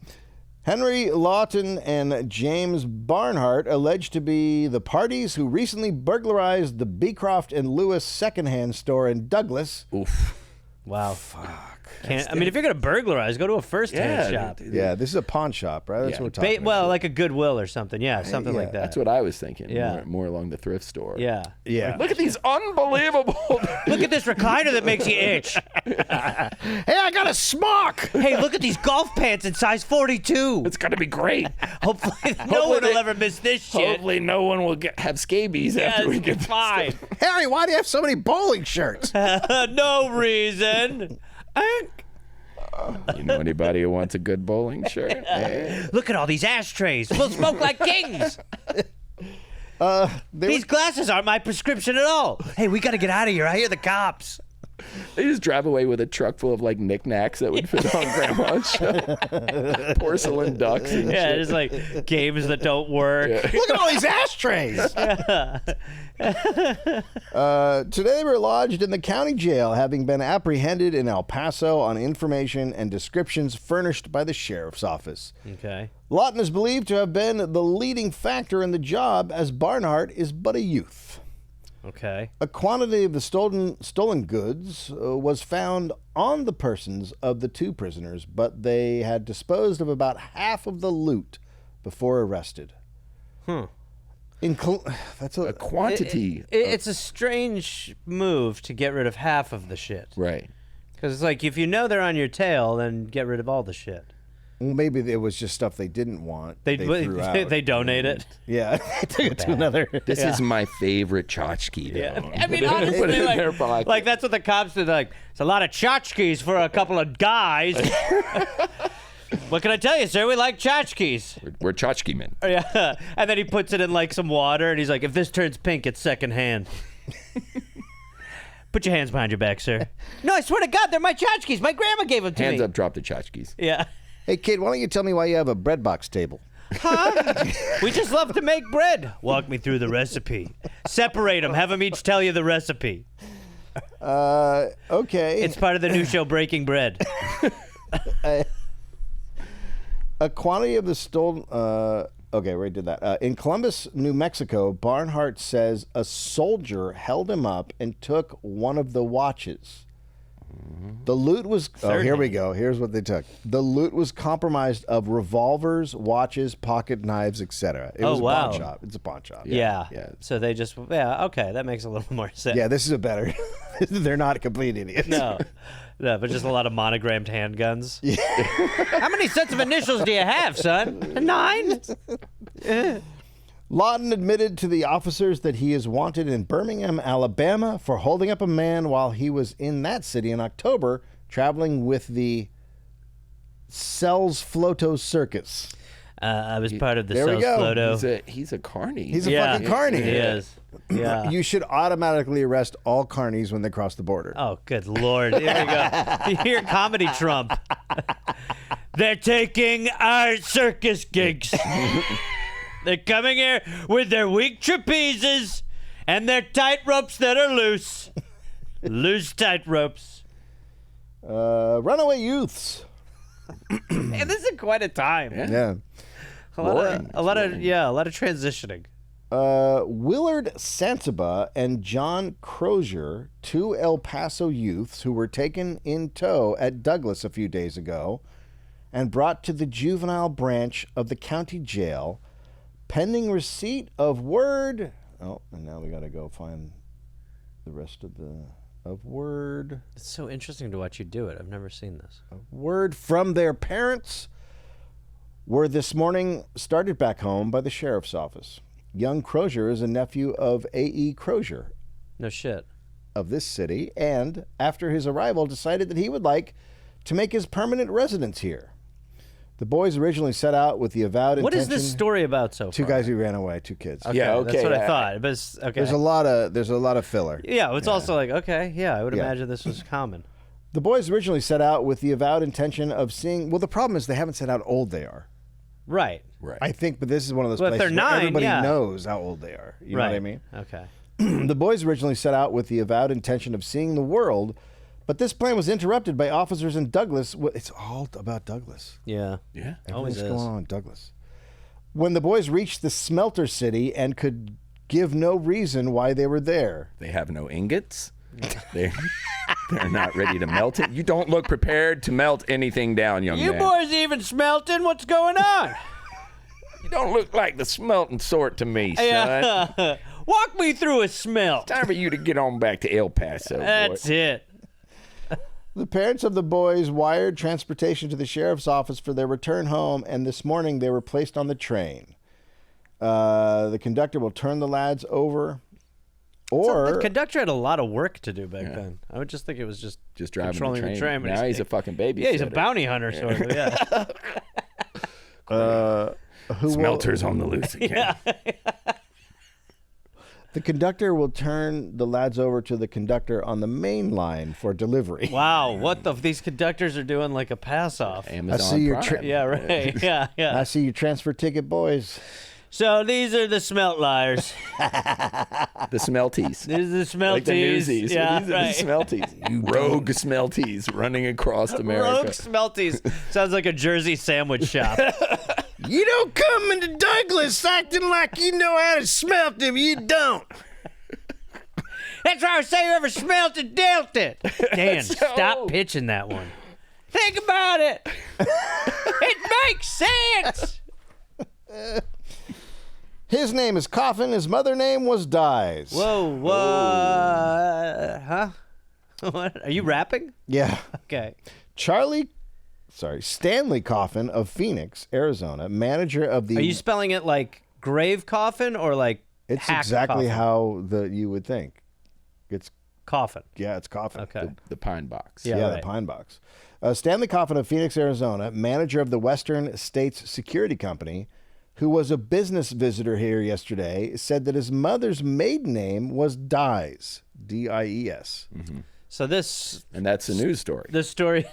D: Henry Lawton and James Barnhart alleged to be the parties who recently burglarized the Beecroft and Lewis secondhand store in Douglas.
C: Oof.
B: Wow. Fuck. I mean, if you're going to burglarize, go to a first-hand shop.
D: Yeah, this is a pawn shop, right? That's
C: Yeah.
D: what we're talking about.
B: Well, like a Goodwill or something. Yeah, something like that.
C: That's what I was thinking.
B: Yeah.
C: More along the thrift store.
B: Yeah.
D: Yeah.
C: Look at these unbelievable.
B: Look at this recliner that makes you itch.
D: Hey, I got a smock!
B: Hey, look at these golf pants in size 42.
C: It's going to be great.
B: Hopefully no one will ever miss this shit.
C: Hopefully no one will have scabies after we get
B: Yes,
C: this
B: fine.
D: Harry, why do you have so many bowling shirts?
B: No reason.
C: You know anybody who wants a good bowling shirt? Hey.
B: Look at all these ashtrays. We'll smoke like kings. These glasses aren't my prescription at all. Hey, we got to get out of here. I hear the cops.
C: They just drive away with a truck full of like knickknacks that would fit on Grandma's shelf. Porcelain ducks and
B: Yeah,
C: shit.
B: just like games that don't work.
C: Yeah.
D: Look at all these ashtrays. Today they were lodged in the county jail, having been apprehended in El Paso on information and descriptions furnished by the sheriff's office.
B: Okay.
D: Lawton is believed to have been the leading factor in the job, as Barnhart is but a youth.
B: Okay.
D: A quantity of the stolen goods was found on the persons of the two prisoners, but they had disposed of about half of the loot before arrested. That's
C: A quantity.
B: It's a strange move to get rid of half of the shit.
C: Right.
B: Because it's like, if you know they're on your tail, then get rid of all the shit.
D: Well, maybe it was just stuff they didn't want.
B: They
D: threw out.
B: they donate it.
D: Yeah, they took it to another.
C: This is my favorite tchotchke, though.
B: Yeah. I mean,
C: Put it
B: honestly,
C: in their pocket.
B: like that's what the cops did. Like, it's a lot of tchotchkes for a couple of guys. What can I tell you, sir? We like tchotchkes.
C: We're tchotchke men.
B: Yeah. And then he puts it in like some water, and he's like, if this turns pink, it's secondhand. Put your hands behind your back, sir. No, I swear to God, they're my tchotchkes. My grandma gave them to me.
C: Hands up, drop the tchotchkes.
B: Yeah.
D: Hey, kid, why don't you tell me why you have a bread box table?
B: We just love to make bread. Walk me through the recipe. Separate them. Have them each tell you the recipe.
D: Okay.
B: It's part of the new show, Breaking Bread.
D: A quantity of the stolen. Okay, we already did that. In Columbus, New Mexico, Barnhart says a soldier held him up and took one of the watches. The loot was. Oh, here we go. Here's what they took. The loot was compromised of revolvers, watches, pocket knives, etc. It was a pawn shop. It's a pawn shop.
B: Yeah.
C: Yeah.
B: So they just. Yeah. Okay, that makes a little more sense.
D: Yeah, this is a better. They're not complete idiots.
B: No, but just a lot of monogrammed handguns. Yeah. How many sets of initials do you have, son? 9?
D: Lawton admitted to the officers that he is wanted in Birmingham, Alabama, for holding up a man while he was in that city in October, traveling with the Cells Floto Circus.
B: I was part of the
D: There we
B: Cells
D: go.
B: Floto.
C: He's a carny.
D: He's a fucking carny.
B: He is. Yeah.
D: You should automatically arrest all carnies when they cross the border.
B: Oh, good Lord. Here we go. You hear comedy Trump. They're taking our circus gigs. They're coming here with their weak trapezes and their tight ropes that are loose. Loose tight ropes.
D: Runaway youths.
B: And this is quite a time.
D: Yeah.
B: A lot of transitioning.
D: Willard Santaba and John Crozier, two El Paso youths who were taken in tow at Douglas a few days ago and brought to the juvenile branch of the county jail, pending receipt of word. Oh, and now we got to go find the rest of word.
B: It's so interesting to watch you do it. I've never seen this.
D: Word from their parents were this morning started back home by the sheriff's office. Young Crozier is a nephew of A.E. Crozier
B: No shit.
D: of this city, and after his arrival decided that he would like to make his permanent residence here. The boys originally set out with the avowed intention.
B: What is this story about so far?
D: Two guys who ran away, two kids.
B: Okay,
C: Yeah, okay,
B: that's what I
C: yeah.
B: thought. But it's, okay.
D: There's a lot of filler.
B: Yeah, it's also like, okay, yeah, I would
D: Yeah.
B: imagine this was common.
D: The boys originally set out with the avowed intention of seeing. Well, the problem is they haven't said how old they are.
B: Right.
C: Right.
D: I think, but this is one of those
B: Well, if
D: places
B: they're
D: where
B: 9,
D: everybody
B: yeah.
D: knows how old they are. You know what I mean?
B: Okay.
D: The boys originally set out with the avowed intention of seeing the world, but this plan was interrupted by officers in Douglas. It's all about Douglas.
B: Yeah.
C: Yeah.
B: Always
D: Everything's
B: is.
D: going on in Douglas. When the boys reached the smelter city and could give no reason why they were there.
C: They have no ingots. They're not ready to melt it. You don't look prepared to melt anything down, young
B: You
C: man.
B: boys even smelting? What's going on?
C: You don't look like the smelting sort to me, son.
B: Walk me through a smelt.
C: Time for you to get on back to El Paso, boy.
B: That's it.
D: The parents of the boys wired transportation to the sheriff's office for their return home, and this morning they were placed on the train. The conductor will turn the lads over, or
B: The conductor had a lot of work to do back then. I would just think it was just
C: driving
B: controlling
C: the train.
B: but
C: Now he's a fucking baby.
B: yeah, he's a bounty hunter, sort of. Yeah.
D: who will,
C: Smelters on the loose again.
D: The conductor will turn the lads over to the conductor on the main line for delivery.
B: Wow, what these conductors are doing like a pass-off.
C: Amazon
D: I see your
C: Prime.
B: Yeah, right. Yeah.
D: I see your transfer ticket, boys.
B: So these are the smelt liars.
C: The smelties.
B: These are the smelties.
C: Like the newsies.
B: Yeah,
C: These are
B: right.
C: the smelties. You rogue smelties running across America.
B: Rogue smelties. Sounds like a Jersey sandwich shop.
D: You don't come into Douglas acting like you know how to smelt them. You don't.
B: That's why I say you ever smelt it, dealt it. Dan, stop pitching that one. Think about it. It makes sense.
D: His name is Coffin. His mother name was Dyes.
B: Whoa, what? Huh? What? Are you rapping?
D: Yeah.
B: Okay.
D: Stanley Coffin of Phoenix, Arizona, manager of the...
B: Are you spelling it like grave coffin or like
D: It's
B: hack
D: exactly
B: coffin?
D: how you would think. It's
B: Coffin.
D: it's Coffin.
B: Okay.
C: The pine box.
B: Yeah,
D: The
B: right.
D: pine box. Stanley Coffin of Phoenix, Arizona, manager of the Western States Security Company, who was a business visitor here yesterday, said that his mother's maiden name was Dyes, D-I-E-S.
C: Mm-hmm.
B: So this
C: And that's a news story.
B: story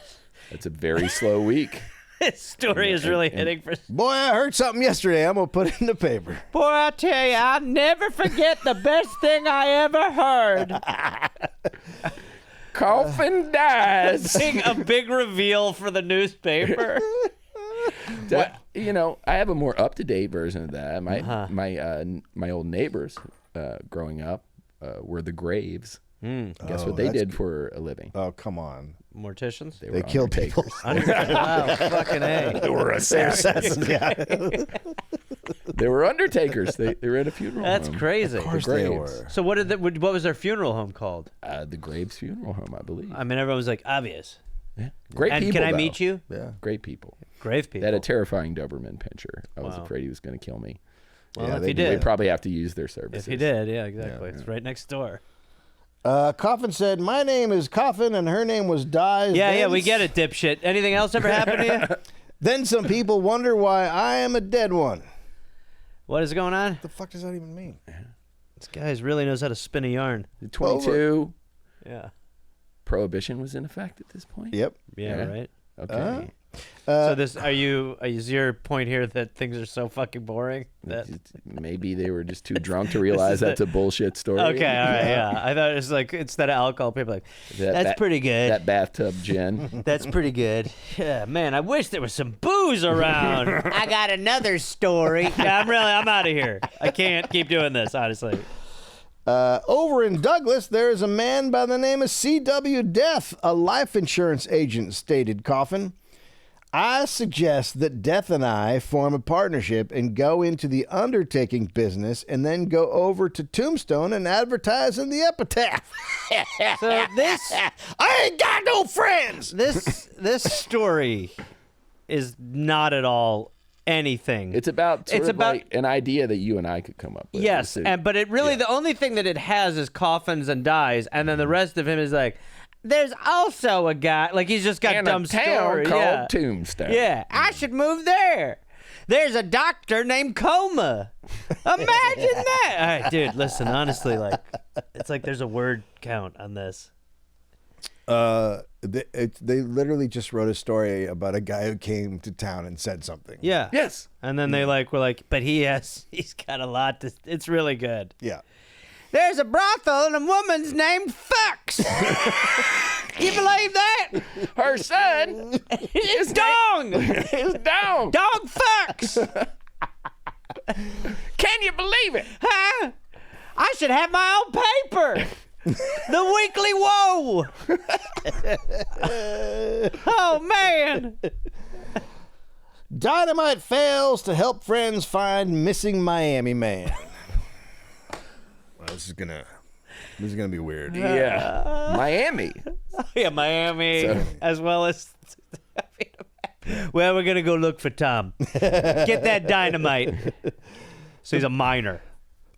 C: That's a very slow week.
B: this story is really hitting for.
D: Boy, I heard something yesterday. I'm going to put it in the paper.
B: Boy, I tell you, I'll never forget the best thing I ever heard.
C: Coffin dies.
B: A big reveal for the newspaper.
C: You know, I have a more up-to-date version of that. My old neighbors growing up were the Graves. Guess what they did for a living?
D: Oh, come on.
B: Morticians?
D: They killed people.
B: Wow, fucking A.
C: They were assassins.
D: Yeah.
C: They were undertakers. They were at a funeral
B: That's
C: home.
B: crazy.
D: Of course
C: The
D: they
C: Graves.
D: were.
B: So what was their funeral home called?
C: The Graves Funeral Home, I believe.
B: I mean, everyone was like, obvious.
C: Yeah. Great
B: And
C: people,
B: can I
C: though.
B: meet you?
D: Yeah.
C: Great people.
B: Grave
C: They
B: people.
C: had a terrifying Doberman pinscher. I was
B: Wow.
C: afraid he was going to kill me.
B: Well,
D: Yeah,
B: if
D: they
B: he
D: do.
C: We
B: did.
C: probably have to use their services.
B: If he did, yeah, exactly. It's right next door.
D: Coffin said, my name is Coffin and her name was Dyes.
B: Yeah, we get it, dipshit. Anything else ever happened to you?
D: Then some people wonder why I am a dead one.
B: What is going on?
D: What the fuck does that even mean?
B: This guy really knows how to spin a yarn.
C: 22.
B: Yeah.
C: Prohibition was in effect at this point.
D: Yep.
B: Yeah, right.
C: Okay.
B: So is your point here that things are so fucking boring that
C: Maybe they were just too drunk to realize that's a bullshit story.
B: okay, all right, yeah. I thought it was like instead of alcohol, people are like that's pretty good.
C: That bathtub gin.
B: That's pretty good. Yeah, man, I wish there was some booze around. I got another story. Yeah, I'm out of here. I can't keep doing this, honestly.
D: Over in Douglas, there is a man by the name of C.W. Death, a life insurance agent, stated Coffin. I suggest that Death and I form a partnership and go into the undertaking business and then go over to Tombstone and advertise in the epitaph.
B: So this
D: I ain't got no friends.
B: this story is not at all anything.
C: It's about
B: It's about-
C: like an idea that you and I could come up with.
B: Yes, but it really the only thing that it has is coffins and dies, and then the rest of him is like, there's also a guy like he's just got
C: in
B: dumb
C: a town
B: stories.
C: called
B: Yeah.
C: Tombstone.
B: Yeah, I should move there. There's a doctor named Coma. Imagine that. All right, dude, listen, honestly, like it's like there's a word count on this.
D: They literally just wrote a story about a guy who came to town and said something.
B: Yeah.
C: Yes.
B: And then they were like, but he's got a lot to. It's really good.
D: Yeah.
B: There's a brothel and a woman's named Fucks. You believe that?
C: Her son
B: It's Dong.
C: is down.
B: Dog Fucks.
C: Can you believe it?
B: Huh? I should have my own paper. The Weekly Woe. Oh, man.
D: Dynamite fails to help friends find missing Miami man. Well, this is gonna be weird.
C: Yeah. Miami.
B: Yeah, Miami,
C: So-
B: as well as... Well, we're going to go look for Tom. Get that dynamite. So he's a minor.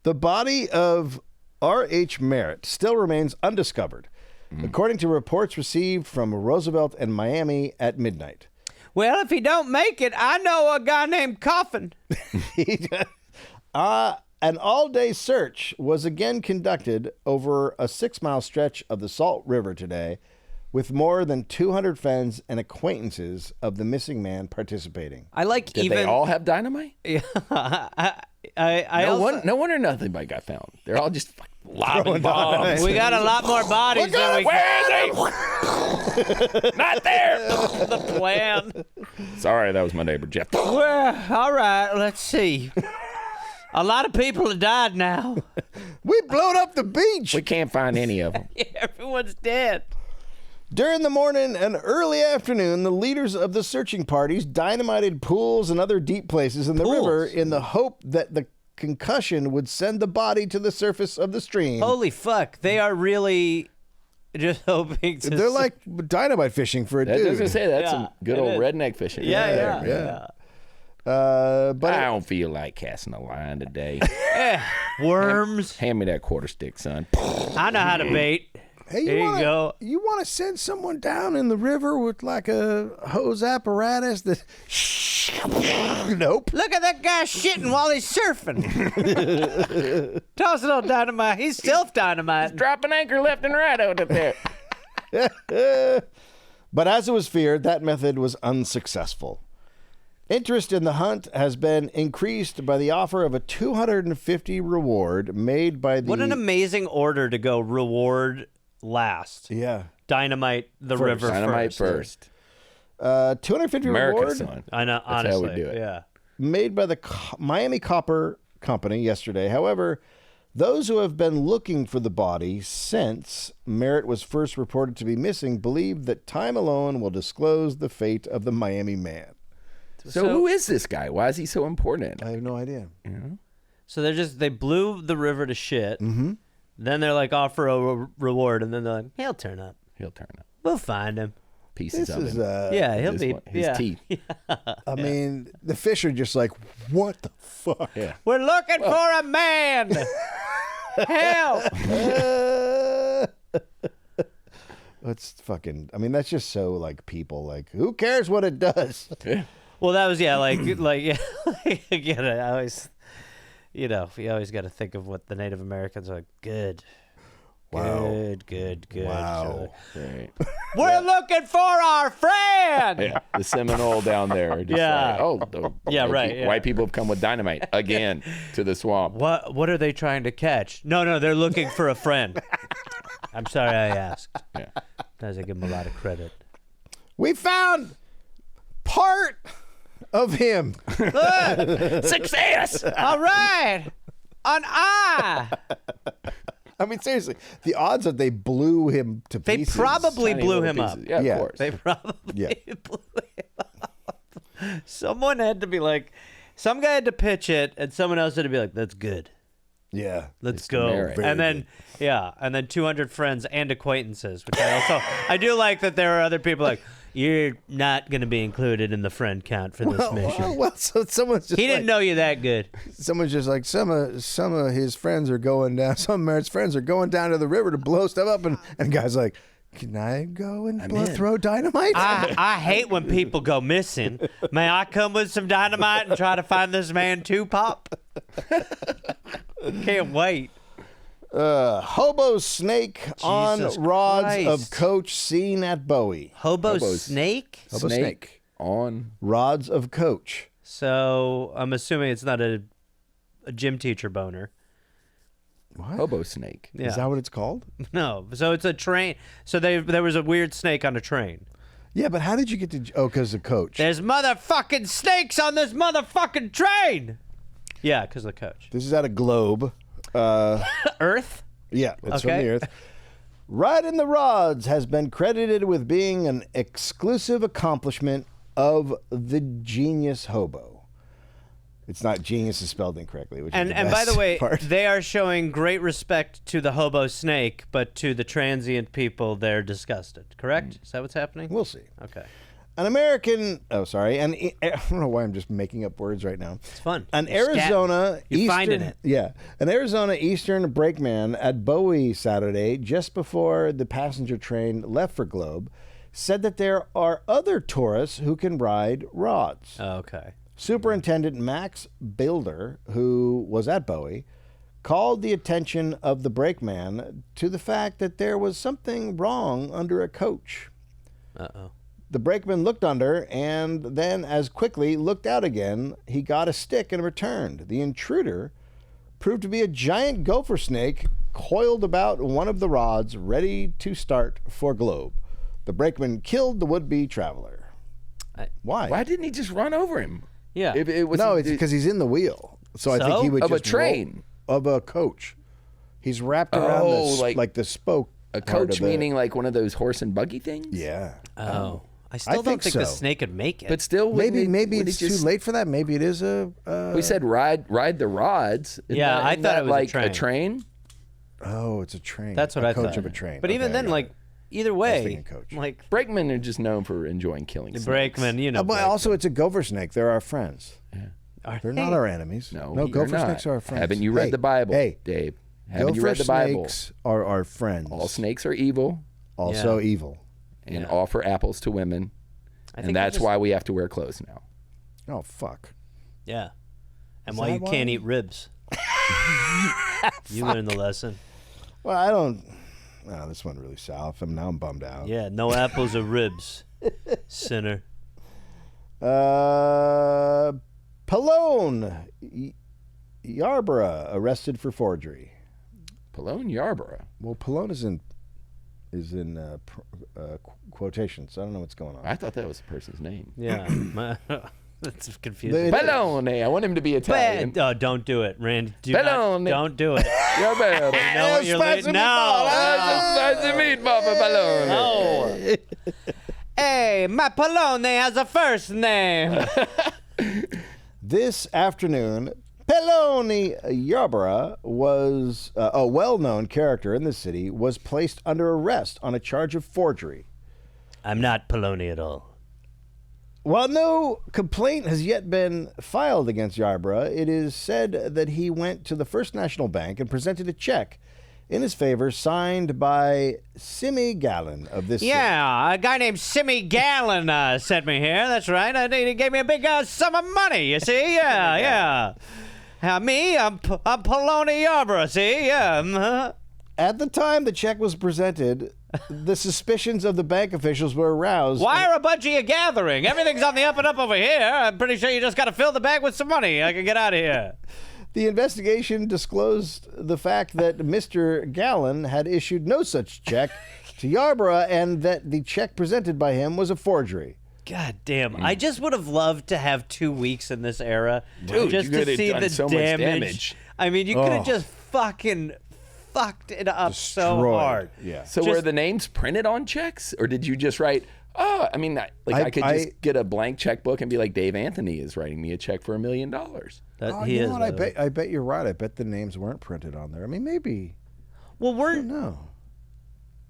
D: The body of R.H. Merritt still remains undiscovered, according to reports received from Roosevelt and Miami at midnight.
B: Well, if he don't make it, I know a guy named Coffin.
D: An all-day search was again conducted over a 6-mile stretch of the Salt River today, with more than 200 friends and acquaintances of the missing man participating.
B: I like
C: Did
B: even.
C: they all have dynamite?
B: Yeah. I
C: No,
B: also,
C: no wonder nothing got found. They're all just lobbing bombs.
B: we got a lot more bodies than we
C: Where is he? Not there.
B: the plan.
C: Sorry, that was my neighbor Jeff.
B: Well, all right, let's see. A lot of people have died now.
D: We blowed up the beach.
C: We can't find any of them.
B: Everyone's dead.
D: During the morning and early afternoon, the leaders of the searching parties dynamited pools and other deep places in the river in the hope that the concussion would send the body to the surface of the stream.
B: Holy fuck. They are really just hoping to...
D: They're like dynamite fishing for a
C: I was
D: dude.
C: gonna say that's
B: Yeah,
C: some good
B: it
C: old
B: is.
C: redneck fishing.
B: Yeah.
D: But
C: I don't feel like casting a line today.
B: Worms.
C: Hand me that quarter stick, son.
B: I know how to bait.
D: hey,
B: There you go.
D: You want to send someone down in the river with like a hose apparatus that? Nope.
B: Look at that guy shitting while he's surfing. Toss it on Dynamite. He's self-dynamite.
C: Dropping anchor left and right out there.
D: But as it was feared, that method was unsuccessful. Interest in the hunt has been increased by the offer of a $250 reward made by the...
B: What an amazing order to go reward last.
D: Yeah.
B: Dynamite the river
C: Dynamite
B: first.
C: first.
D: $250
C: America,
D: reward
C: son.
B: I know,
C: That's
B: honestly.
C: how we do it.
B: Yeah.
D: made by the Miami Copper Company yesterday. However, those who have been looking for the body since Merritt was first reported to be missing believe that time alone will disclose the fate of the Miami man.
C: So who is this guy? Why is he so important?
D: I have no idea.
B: So they blew the river to shit. Mm-hmm. Then they're like offer a reward, and then they're like, he'll turn up.
C: He'll turn up.
B: We'll find him.
C: Pieces
D: This
C: of
D: is,
C: him.
B: Yeah, he'll
C: This
B: be.
C: one- his teeth.
D: I mean, the fish are just like, what the fuck?
C: Yeah.
B: We're looking for a man. Help!
D: That's fucking, I mean, that's just so like people, like, who cares what it does?
C: Yeah.
B: Well, that was again. I always, you always got to think of what the Native Americans are like. Good.
D: Wow.
B: Good.
D: Wow.
C: Right.
B: We're looking for our friend.
C: Yeah. The Seminole down there. Are just
B: Yeah.
C: like,
B: Right.
C: White people have come with dynamite again to the swamp.
B: What are they trying to catch? No, they're looking for a friend. I'm sorry I asked.
C: Yeah.
B: Guys, I give them a lot of credit.
D: We found part of him.
C: Success.
B: All right, an eye.
D: I mean, seriously, the odds that they blew him to
B: They
D: pieces.
B: probably
C: Tiny
B: blew
C: little
B: him up.
C: pieces. Yeah,
D: Yeah.
C: of course.
B: They probably
D: Yeah.
B: blew him up. Someone had to be like, some guy had to pitch it, and someone else had to be like, "That's good.
D: Yeah.
B: Let's
C: Mr.
B: go."
C: Merritt.
B: And then, and then 200 friends and acquaintances. Which I do like that there are other people like, you're not going to be included in the friend count for this mission.
D: Well, so someone's just
B: He didn't know you that good.
D: Someone's just like, some of his friends are going down. Some of Merritt's friends are going down to the river to blow stuff up, and guy's like, can I go and throw dynamite?
B: I hate when people go missing. May I come with some dynamite and try to find this man too, Pop? Can't wait.
D: Hobo snake on
B: Jesus
D: rods
B: Christ.
D: of coach seen at Bowie.
B: Hobo
C: Hobos.
B: snake?
D: Hobo
C: Snake on.
D: Rods of coach.
B: So I'm assuming it's not a gym teacher boner.
D: What?
C: Hobo snake.
B: Yeah.
D: Is that what it's called?
B: No. So it's a train. So there was a weird snake on a train.
D: Yeah, but how did you get to? Oh, because the coach.
B: There's motherfucking snakes on this motherfucking train. Yeah, because of the coach.
D: This is at a Globe.
B: Earth?
D: Yeah, it's from
B: Okay.
D: the Earth. Riding the Rods has been credited with being an exclusive accomplishment of the genius hobo. It's not genius is spelled incorrectly, which
B: And
D: is
B: by the way,
D: part.
B: they are showing great respect to the hobo snake, but to the transient people, they're disgusted. Correct? Is that what's happening?
D: We'll see.
B: Okay.
D: An American. Oh, sorry. I don't know why I'm just making up words right now.
B: It's fun.
D: An
B: You're
D: Arizona
B: You're
D: Eastern,
B: finding it.
D: Yeah, an Arizona Eastern brakeman at Bowie Saturday, just before the passenger train left for Globe, said that there are other tourists who can ride rods.
B: Oh, okay.
D: Superintendent Max Builder, who was at Bowie, called the attention of the brakeman to the fact that there was something wrong under a coach.
B: Uh-oh.
D: The brakeman looked under and then, as quickly, looked out again. He got a stick and returned. The intruder proved to be a giant gopher snake coiled about one of the rods, ready to start for Globe. The brakeman killed the would-be traveler. Why?
C: Why didn't he just run over him?
B: Yeah.
C: If it was,
D: No, it's because he's in the wheel. So I think he would
C: Of a
D: just
C: train?
D: Of a coach. He's wrapped around like the spoke.
C: A
D: part
C: coach
D: of the-
C: meaning like one of those horse and buggy things?
D: Yeah.
B: Oh. I still don't
D: think
B: think the
D: so.
B: snake could make it.
C: But still,
D: Maybe
C: wouldn't
D: it's
C: he just,
D: too late for that. Maybe it is a.
C: We said ride the rods. Isn't
B: Yeah, I
C: isn't
B: thought
C: that
B: it was a
C: like
B: train.
C: a train.
D: Oh, it's a train.
B: That's what
D: a
B: I
D: coach
B: thought.
D: of a train.
B: But even
D: Okay,
B: then,
D: got
B: like,
D: it.
B: either
D: thinking
B: way,
D: coach.
B: like,
C: Brakemen are just known for enjoying killing
B: the
C: snakes.
B: brakeman, you know.
D: But also, it's a gopher snake. They're our friends.
B: Are
D: They're
B: they?
D: not our enemies.
C: No,
D: no,
C: you're
D: gopher
C: not.
D: snakes are our friends.
C: Haven't you read the Bible,
D: Hey,
C: Dave? Haven't you
D: gopher
C: read the Bible?
D: snakes are our friends.
C: All snakes are evil
D: Also
B: Yeah.
D: evil.
C: and offer apples to women,
B: I think
C: and
B: they're
C: that's
B: just-
C: why we have to wear clothes now.
D: Oh fuck.
B: Yeah. And
D: Is
B: why
D: that
B: you
D: why?
B: can't eat ribs. You learned the lesson.
D: Well, I don't. Oh, this went really south. Now I'm bummed out.
B: Yeah, no apples or ribs, sinner.
D: Pallone Yarborough arrested for forgery.
C: Pallone Yarborough.
D: Well, Pallone is in quotations. I don't know what's going on.
C: I thought that was the person's name.
B: Yeah. That's confusing.
D: It is.
C: Pallone. I want him to be Italian.
B: Oh, don't do it, Randy.
C: Pallone.
B: Don't do it.
C: Yarborough.
B: You know what you're
D: Spicy
B: no.
C: Spicy meatball for Pallone.
B: No. Hey, my Pallone has a first name.
D: This afternoon, Pallone Yarborough was a well-known character in the city, was placed under arrest on a charge of forgery.
B: I'm not Pallone at all.
D: While no complaint has yet been filed against Yarborough, it is said that he went to the First National Bank and presented a check in his favor signed by Simmy Gallon of this city.
B: Yeah, a guy named Simmy Gallon sent me here. That's right. He gave me a big sum of money, you see? Yeah. I'm Pallone Yarborough, see? Yeah.
D: At the time the check was presented, the suspicions of the bank officials were aroused.
B: Why are a bunch of you gathering? Everything's on the up and up over here. I'm pretty sure you just got to fill the bag with some money. I can get out of here.
D: The investigation disclosed the fact that Mr. Gallon had issued no such check to Yarborough and that the check presented by him was a forgery.
B: God damn. I just would have loved to have 2 weeks in this era.
C: Dude,
B: just
C: you
B: to
C: could have
B: see
C: done
B: the
C: so much damage.
B: I mean, you could have
D: Oh.
B: just fucking fucked it up so
D: Destroyed.
B: hard.
D: Yeah.
C: So
B: Just-
C: were the names printed on checks, or did you just write? Oh, I mean, I could just get a blank checkbook and be like, Dave Anthony is writing me a check for $1 million.
B: That he
D: you
B: is.
D: know what?
B: by the way.
D: I bet you're right. I bet the names weren't printed on there. I mean, maybe.
B: Well,
D: No.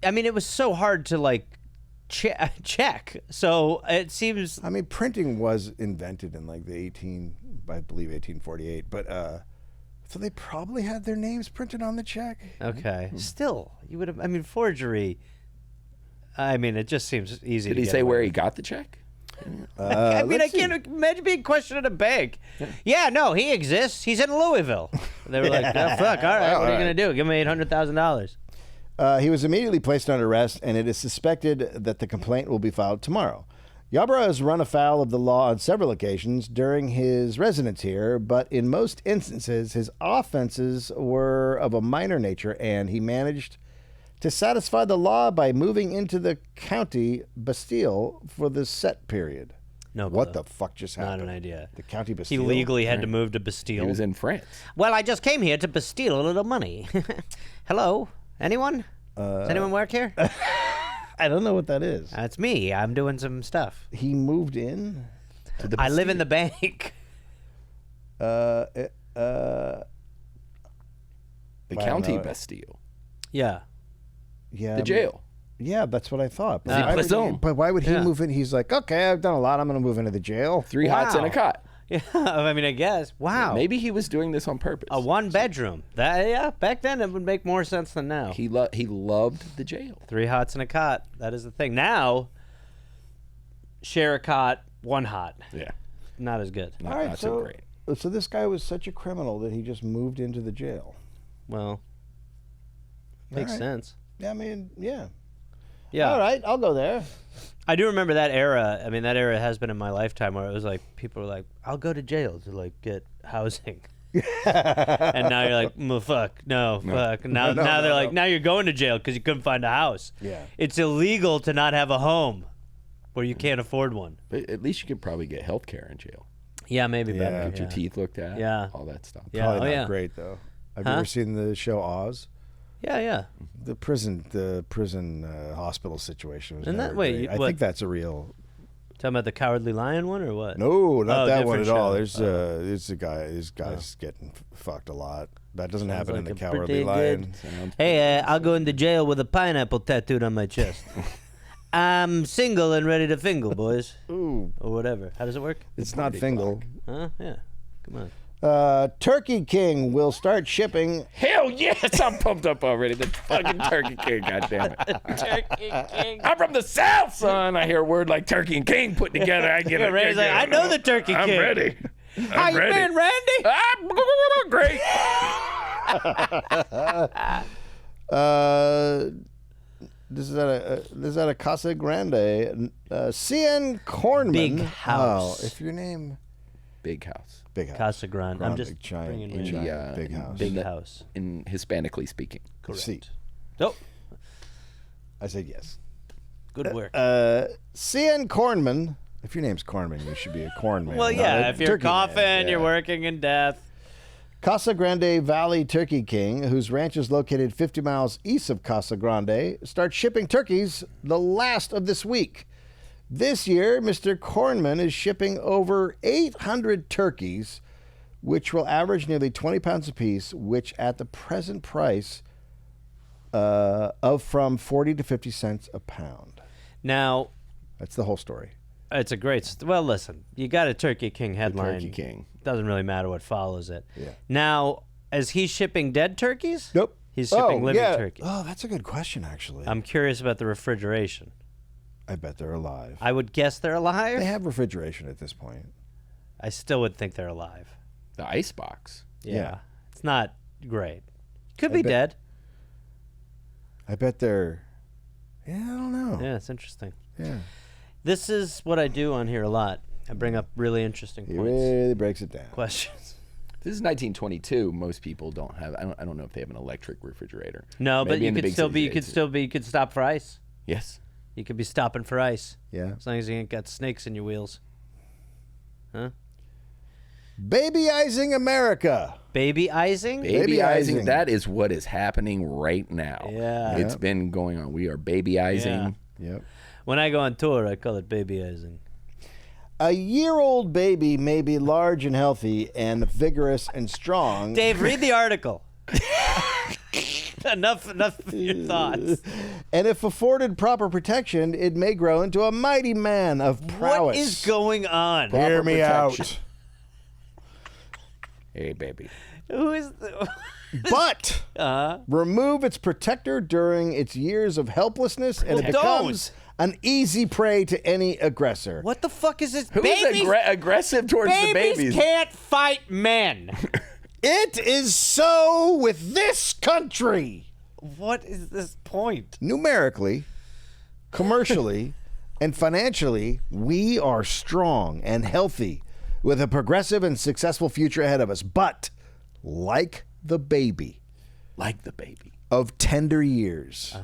B: I mean, it was so hard to like check. So it seems.
D: I mean, printing was invented in like the 1848. But so they probably had their names printed on the check.
B: Okay. Still, you would have. I mean, forgery. I mean, it just seems easy.
C: Did
B: to
C: he
B: get
C: say
B: away
C: where
B: with.
C: he got the check?
B: I mean, I
D: let's see.
B: can't imagine being questioned at a bank. Yeah, no, he exists. He's in Louisville. They were like, oh, fuck, all right, what are you going to do? Give me $800,000.
D: He was immediately placed under arrest, and it is suspected that the complaint will be filed tomorrow. Yarborough has run afoul of the law on several occasions during his residence here, but in most instances, his offenses were of a minor nature, and he managed to satisfy the law by moving into the county Bastille for the set period.
B: No,
D: What the fuck just
B: Not
D: happened?
B: an idea.
D: The county
B: He
D: Bastille?
B: legally had to move to
C: He
B: Bastille.
C: was in France.
B: Well, I just came here to Bastille a little money. Hello? Anyone? Does anyone work here?
D: I don't know what that is.
B: That's me. I'm doing some stuff.
D: He moved in?
B: I live in the bank.
C: The
D: I
C: county
D: don't know.
C: Bastille.
B: Yeah.
D: Yeah.
C: The jail.
D: Yeah, that's what I thought.
C: The
D: why would he,
C: prison.
D: but why would he
B: Yeah.
D: move in? He's like, okay, I've done a lot. I'm going to move into the jail.
C: 3 hots and a
B: Wow.
C: cot.
B: Yeah, I mean, I guess. Wow.
C: Maybe he was doing this on purpose.
B: A one bedroom. Yeah, back then it would make more sense than now.
C: He loved the jail.
B: 3 hots and a cot. That is the thing. Now, share a cot, 1 hot.
C: Yeah.
B: not as good.
C: Not,
D: All right,
C: not so great.
D: So this guy was such a criminal that he just moved into the jail.
B: Well, makes
D: right.
B: sense.
D: I mean, yeah.
B: Yeah.
D: All right, I'll go there.
B: I do remember that era. I mean, that era has been in my lifetime where it was like people were like, "I'll go to jail to like get housing," and now you're like, "Fuck, no, fuck." Now they're like, "Now you're going to jail because you couldn't find a house."
D: Yeah.
B: It's illegal to not have a home where you can't afford one.
C: But at least you could probably get health care in jail.
B: Yeah, maybe better.
C: Get your teeth looked at.
B: Yeah.
C: All that stuff.
B: Yeah.
D: Probably
B: Oh,
D: not
B: yeah.
D: great though. Have
B: Huh?
D: you ever seen the show Oz?
B: Yeah.
D: The prison hospital situation was
B: Isn't that-
D: never
B: wait,
D: great.
B: you-
D: I
B: what?
D: think that's a real.
B: Talking about the Cowardly Lion one or what?
D: No, not
B: Oh,
D: that one
B: different
D: at all.
B: show.
D: There's a guy. This guy's getting fucked a lot. That doesn't happen
B: like
D: in the
B: a
D: Cowardly
B: pretty
D: Lion.
B: good- Hey, I'll go into jail with a pineapple tattooed on my chest. I'm single and ready to fingle, boys.
D: Ooh,
B: Or whatever. How does it work?
D: it's not Fingal.
B: Huh? Yeah. Come on.
D: Turkey King will start shipping.
C: Hell yes, I'm pumped up already. The fucking Turkey King, goddammit.
B: Turkey King.
C: I'm from the South, son. I hear a word like Turkey and King put together. I get it.
B: Ray's like, I know the Turkey
C: I'm
B: King.
C: ready.
B: How
C: I'm
B: you
C: ready.
B: been, Randy?
C: Great.
D: This is at a Casa Grande. CN Cornman.
B: Big house.
D: Oh, if your name.
C: Big house.
D: Big house.
B: Casa Grande. I'm just
D: giant,
B: bringing
D: giant,
B: Randy.
C: Yeah,
D: big house.
B: Big
C: the-
B: house.
C: In Hispanically speaking.
B: Correct.
D: See.
B: Oh,
D: I said yes.
B: good work.
D: CN Cornman. If your name's Cornman, you should be a cornman.
B: Well,
D: not
B: yeah,
D: a
B: if you're
D: turkey man.
B: coughing, you're
D: Yeah.
B: working in death.
D: Casa Grande Valley Turkey King, whose ranch is located 50 miles east of Casa Grande, starts shipping turkeys the last of this week. This year, Mr. Cornman is shipping over 800 turkeys, which will average nearly 20 pounds apiece, which at the present price of from 40 to 50 cents a pound.
B: Now,
D: That's the whole story.
B: it's a great. Well, listen, you got a Turkey King headline.
C: Turkey King.
B: Doesn't really matter what follows it.
D: Yeah.
B: Now, is he shipping dead turkeys?
D: Nope.
B: He's shipping living turkeys.
D: Oh, that's a good question, actually.
B: I'm curious about the refrigeration.
D: I bet they're alive.
B: I would guess they're alive.
D: They have refrigeration at this point.
B: I still would think they're alive.
C: The icebox.
B: Yeah. It's not great. Could be
D: bet-
B: dead.
D: I bet they're. Yeah, I don't know.
B: Yeah, it's interesting.
D: Yeah.
B: This is what I do on here a lot. I bring up really interesting
D: He
B: points,
D: really breaks it down.
B: questions.
C: This is 1922. Most people don't have. I don't know if they have an electric refrigerator.
B: No, but
C: Maybe
B: you
C: in the
B: could
C: big
B: still be.
C: cities they do.
B: You could stop for ice.
C: Yes.
B: You could be stopping for ice
D: Yeah.
B: as long as you ain't got snakes in your wheels. Huh?
D: Babyizing America.
B: Baby icing?
C: Babyizing.
D: Babyizing.
C: That is what is happening right now.
B: Yeah.
C: It's been going on. We are babyizing.
D: Yep.
B: When I go on tour, I call it baby icing.
D: A year-old baby may be large and healthy and vigorous and strong.
B: Dave, read the article. enough of your thoughts.
D: And if afforded proper protection, it may grow into a mighty man of prowess.
B: What is going on?
D: Hear me
C: protection.
D: out.
C: Hey, baby.
B: Who is the...
D: But remove its protector during its years of helplessness, and
B: Well,
D: it becomes an easy prey to any aggressor.
B: What the fuck is this?
C: Who's
B: Babies,
C: aggressive towards the babies?
B: can't fight men.
D: It is so with this country.
B: What is this point?
D: Numerically, commercially, and financially, we are strong and healthy with a progressive and successful future ahead of us. But like the baby
C: Like the baby.
D: of tender years,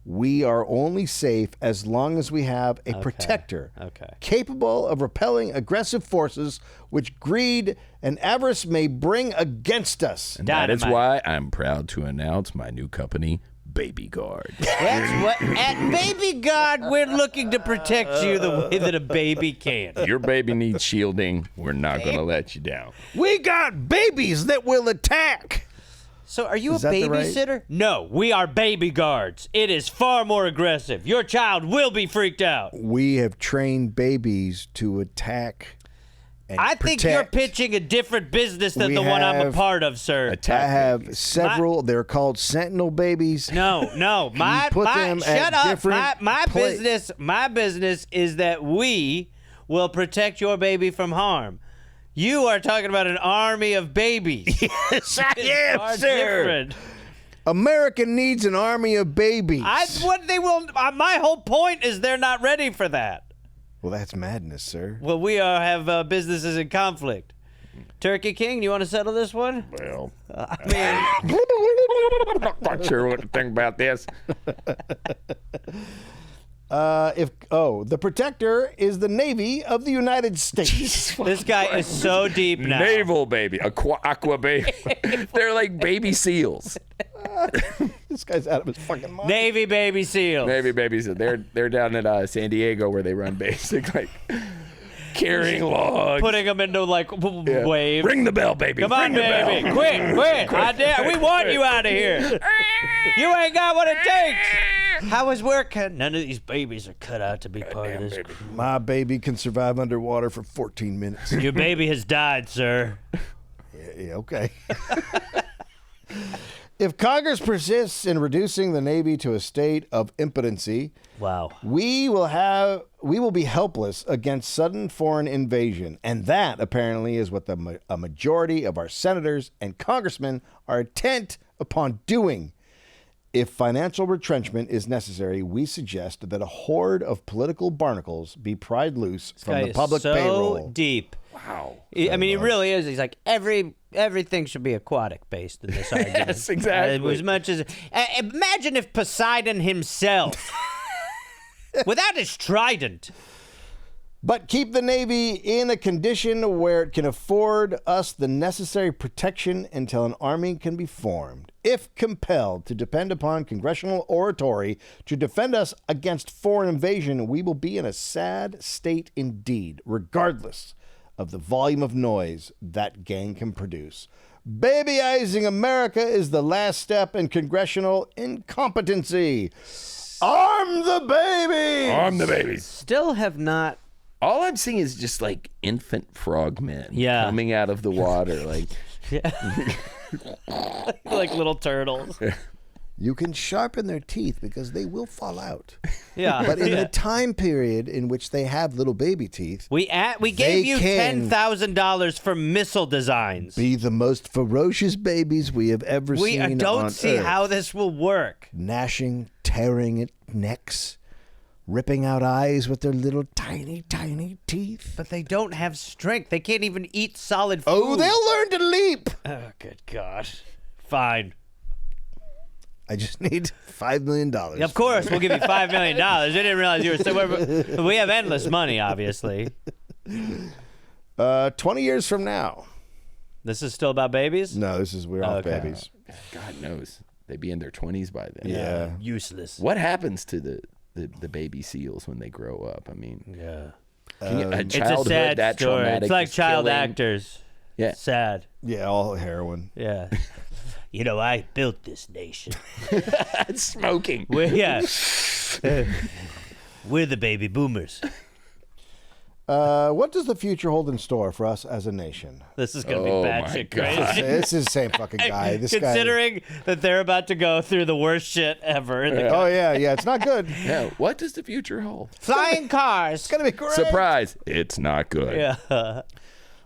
D: we are only safe as long as we have a protector
B: Okay.
D: capable of repelling aggressive forces which greed and avarice may bring against us.
C: And that is
B: Dynamite.
C: why I'm proud to announce my new company, Baby Guard.
B: That's what at Baby God we're looking to protect you the way that a baby can.
C: Your baby needs shielding. We're not going to let you down.
D: We got babies that will attack.
B: So are you
D: Is
B: a
D: that the right-
B: babysitter? No, we are baby guards. It is far more aggressive. Your child will be freaked out.
D: We have trained babies to attack and
B: I think
D: protect.
B: you're pitching a different business than
D: We
B: the one I'm a
D: have
B: part of, sir.
C: Attack
D: I have
C: babies.
D: several. They're called sentinel babies.
B: No. My
D: put them
B: shut
D: at
B: up.
D: different
B: My
D: pla-
B: business is that we will protect your baby from harm. You are talking about an army of babies.
D: Yes, I am,
B: Are
D: sir.
B: different.
D: America needs an army of babies.
B: My whole point is they're not ready for that.
D: Well, that's madness, sir.
B: Well, we have businesses in conflict. Turkey King, you want to settle this one?
C: Well,
B: I mean,
C: I'm not sure what to think about this.
D: The protector is the Navy of the United States.
B: this guy is so deep now.
C: Naval baby, aqua baby. They're like baby seals.
D: This guy's out of his fucking mind.
B: Navy baby SEALs.
C: Navy babies. They're down at San Diego where they run basic like carrying logs.
B: Putting them into like wave.
C: Ring the bell, baby.
B: Come on,
C: Ring the
B: baby.
C: bell.
B: Quick. I dare. We want you out of here. You ain't got what it takes. How is work? None of these babies are cut out to be part of this.
C: Baby.
D: My baby can survive underwater for 14 minutes.
B: Your baby has died, sir.
D: Yeah, okay. If Congress persists in reducing the Navy to a state of impotency,
B: Wow.
D: we will be helpless against sudden foreign invasion, and that apparently is what a majority of our senators and congressmen are intent upon doing. If financial retrenchment is necessary, we suggest that a horde of political barnacles be pried loose from the public
B: so
D: payroll.
B: Deep.
C: Wow.
B: I mean, he really is. He's like everything should be aquatic based in this argument.
C: Yes, exactly.
B: As much as imagine if Poseidon himself, without his trident.
D: But keep the Navy in a condition where it can afford us the necessary protection until an army can be formed. If compelled to depend upon congressional oratory to defend us against foreign invasion, we will be in a sad state indeed, regardless of the volume of noise that gang can produce. Babyizing America is the last step in congressional incompetency. Arm the babies!
C: Arm the babies.
B: Still have not.
C: All I'm seeing is just like infant frogmen coming out of the water. Like,
B: Like little turtles.
D: You can sharpen their teeth because they will fall out.
B: Yeah.
D: But in the time period in which they have little baby teeth,
B: We gave
D: They
B: you
D: can
B: $10,000 for missile designs.
D: be the most ferocious babies we have ever
B: We
D: seen
B: don't
D: on
B: see
D: Earth.
B: how this will work.
D: Gnashing, tearing at necks, ripping out eyes with their little tiny, tiny teeth.
B: But they don't have strength. They can't even eat solid food.
D: Oh, they'll learn to leap.
B: Oh, good God. Fine.
D: I just need $5 million.
B: Of course, we'll give you $5 million. I didn't realize you were somewhere. We have endless money, obviously.
D: 20 years from now.
B: This is still about babies?
D: No, we're off
B: Okay.
D: babies.
C: God knows. They'd be in their 20s by then.
D: Yeah.
B: Useless.
C: What happens to the baby seals when they grow up? I mean,
B: Yeah.
C: a
B: It's a
C: childhood
B: sad
C: that
B: story.
C: traumatic
B: It's like
C: is
B: child
C: killing.
B: actors.
C: Yeah.
B: Sad.
D: Yeah, all heroin.
B: Yeah. You know, I built this nation.
C: Smoking.
B: We're the baby boomers.
D: What does the future hold in store for us as a nation?
B: This is going to
C: Oh,
B: be
C: my
B: batshit
C: God.
B: crazy.
D: This is the same fucking guy. This guy.
B: Considering that they're about to go through the worst shit ever in the
D: Oh, yeah. It's not good.
C: Yeah. What does the future hold?
B: flying cars.
D: It's going to be great.
C: Surprise. It's not good.
B: Yeah.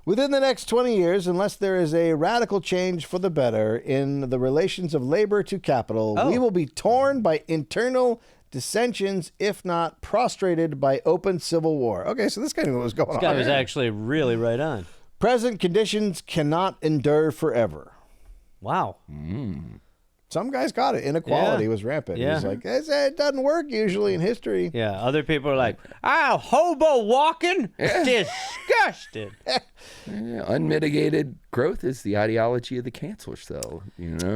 D: Within the next 20 years, unless there is a radical change for the better in the relations of labor to capital, we will be torn by internal dissensions, if not prostrated by open civil war. Okay, so this guy knew what was going on.
B: This guy was actually really right on.
D: Present conditions cannot endure forever.
B: Wow.
D: Some guys got it. Inequality
B: Yeah.
D: was rampant.
B: Yeah.
D: He's like, it doesn't work usually in history.
B: Yeah. Other people are like, hobo walking? Disgusted.
C: Yeah, unmitigated growth is the ideology of the cancer cell. You know.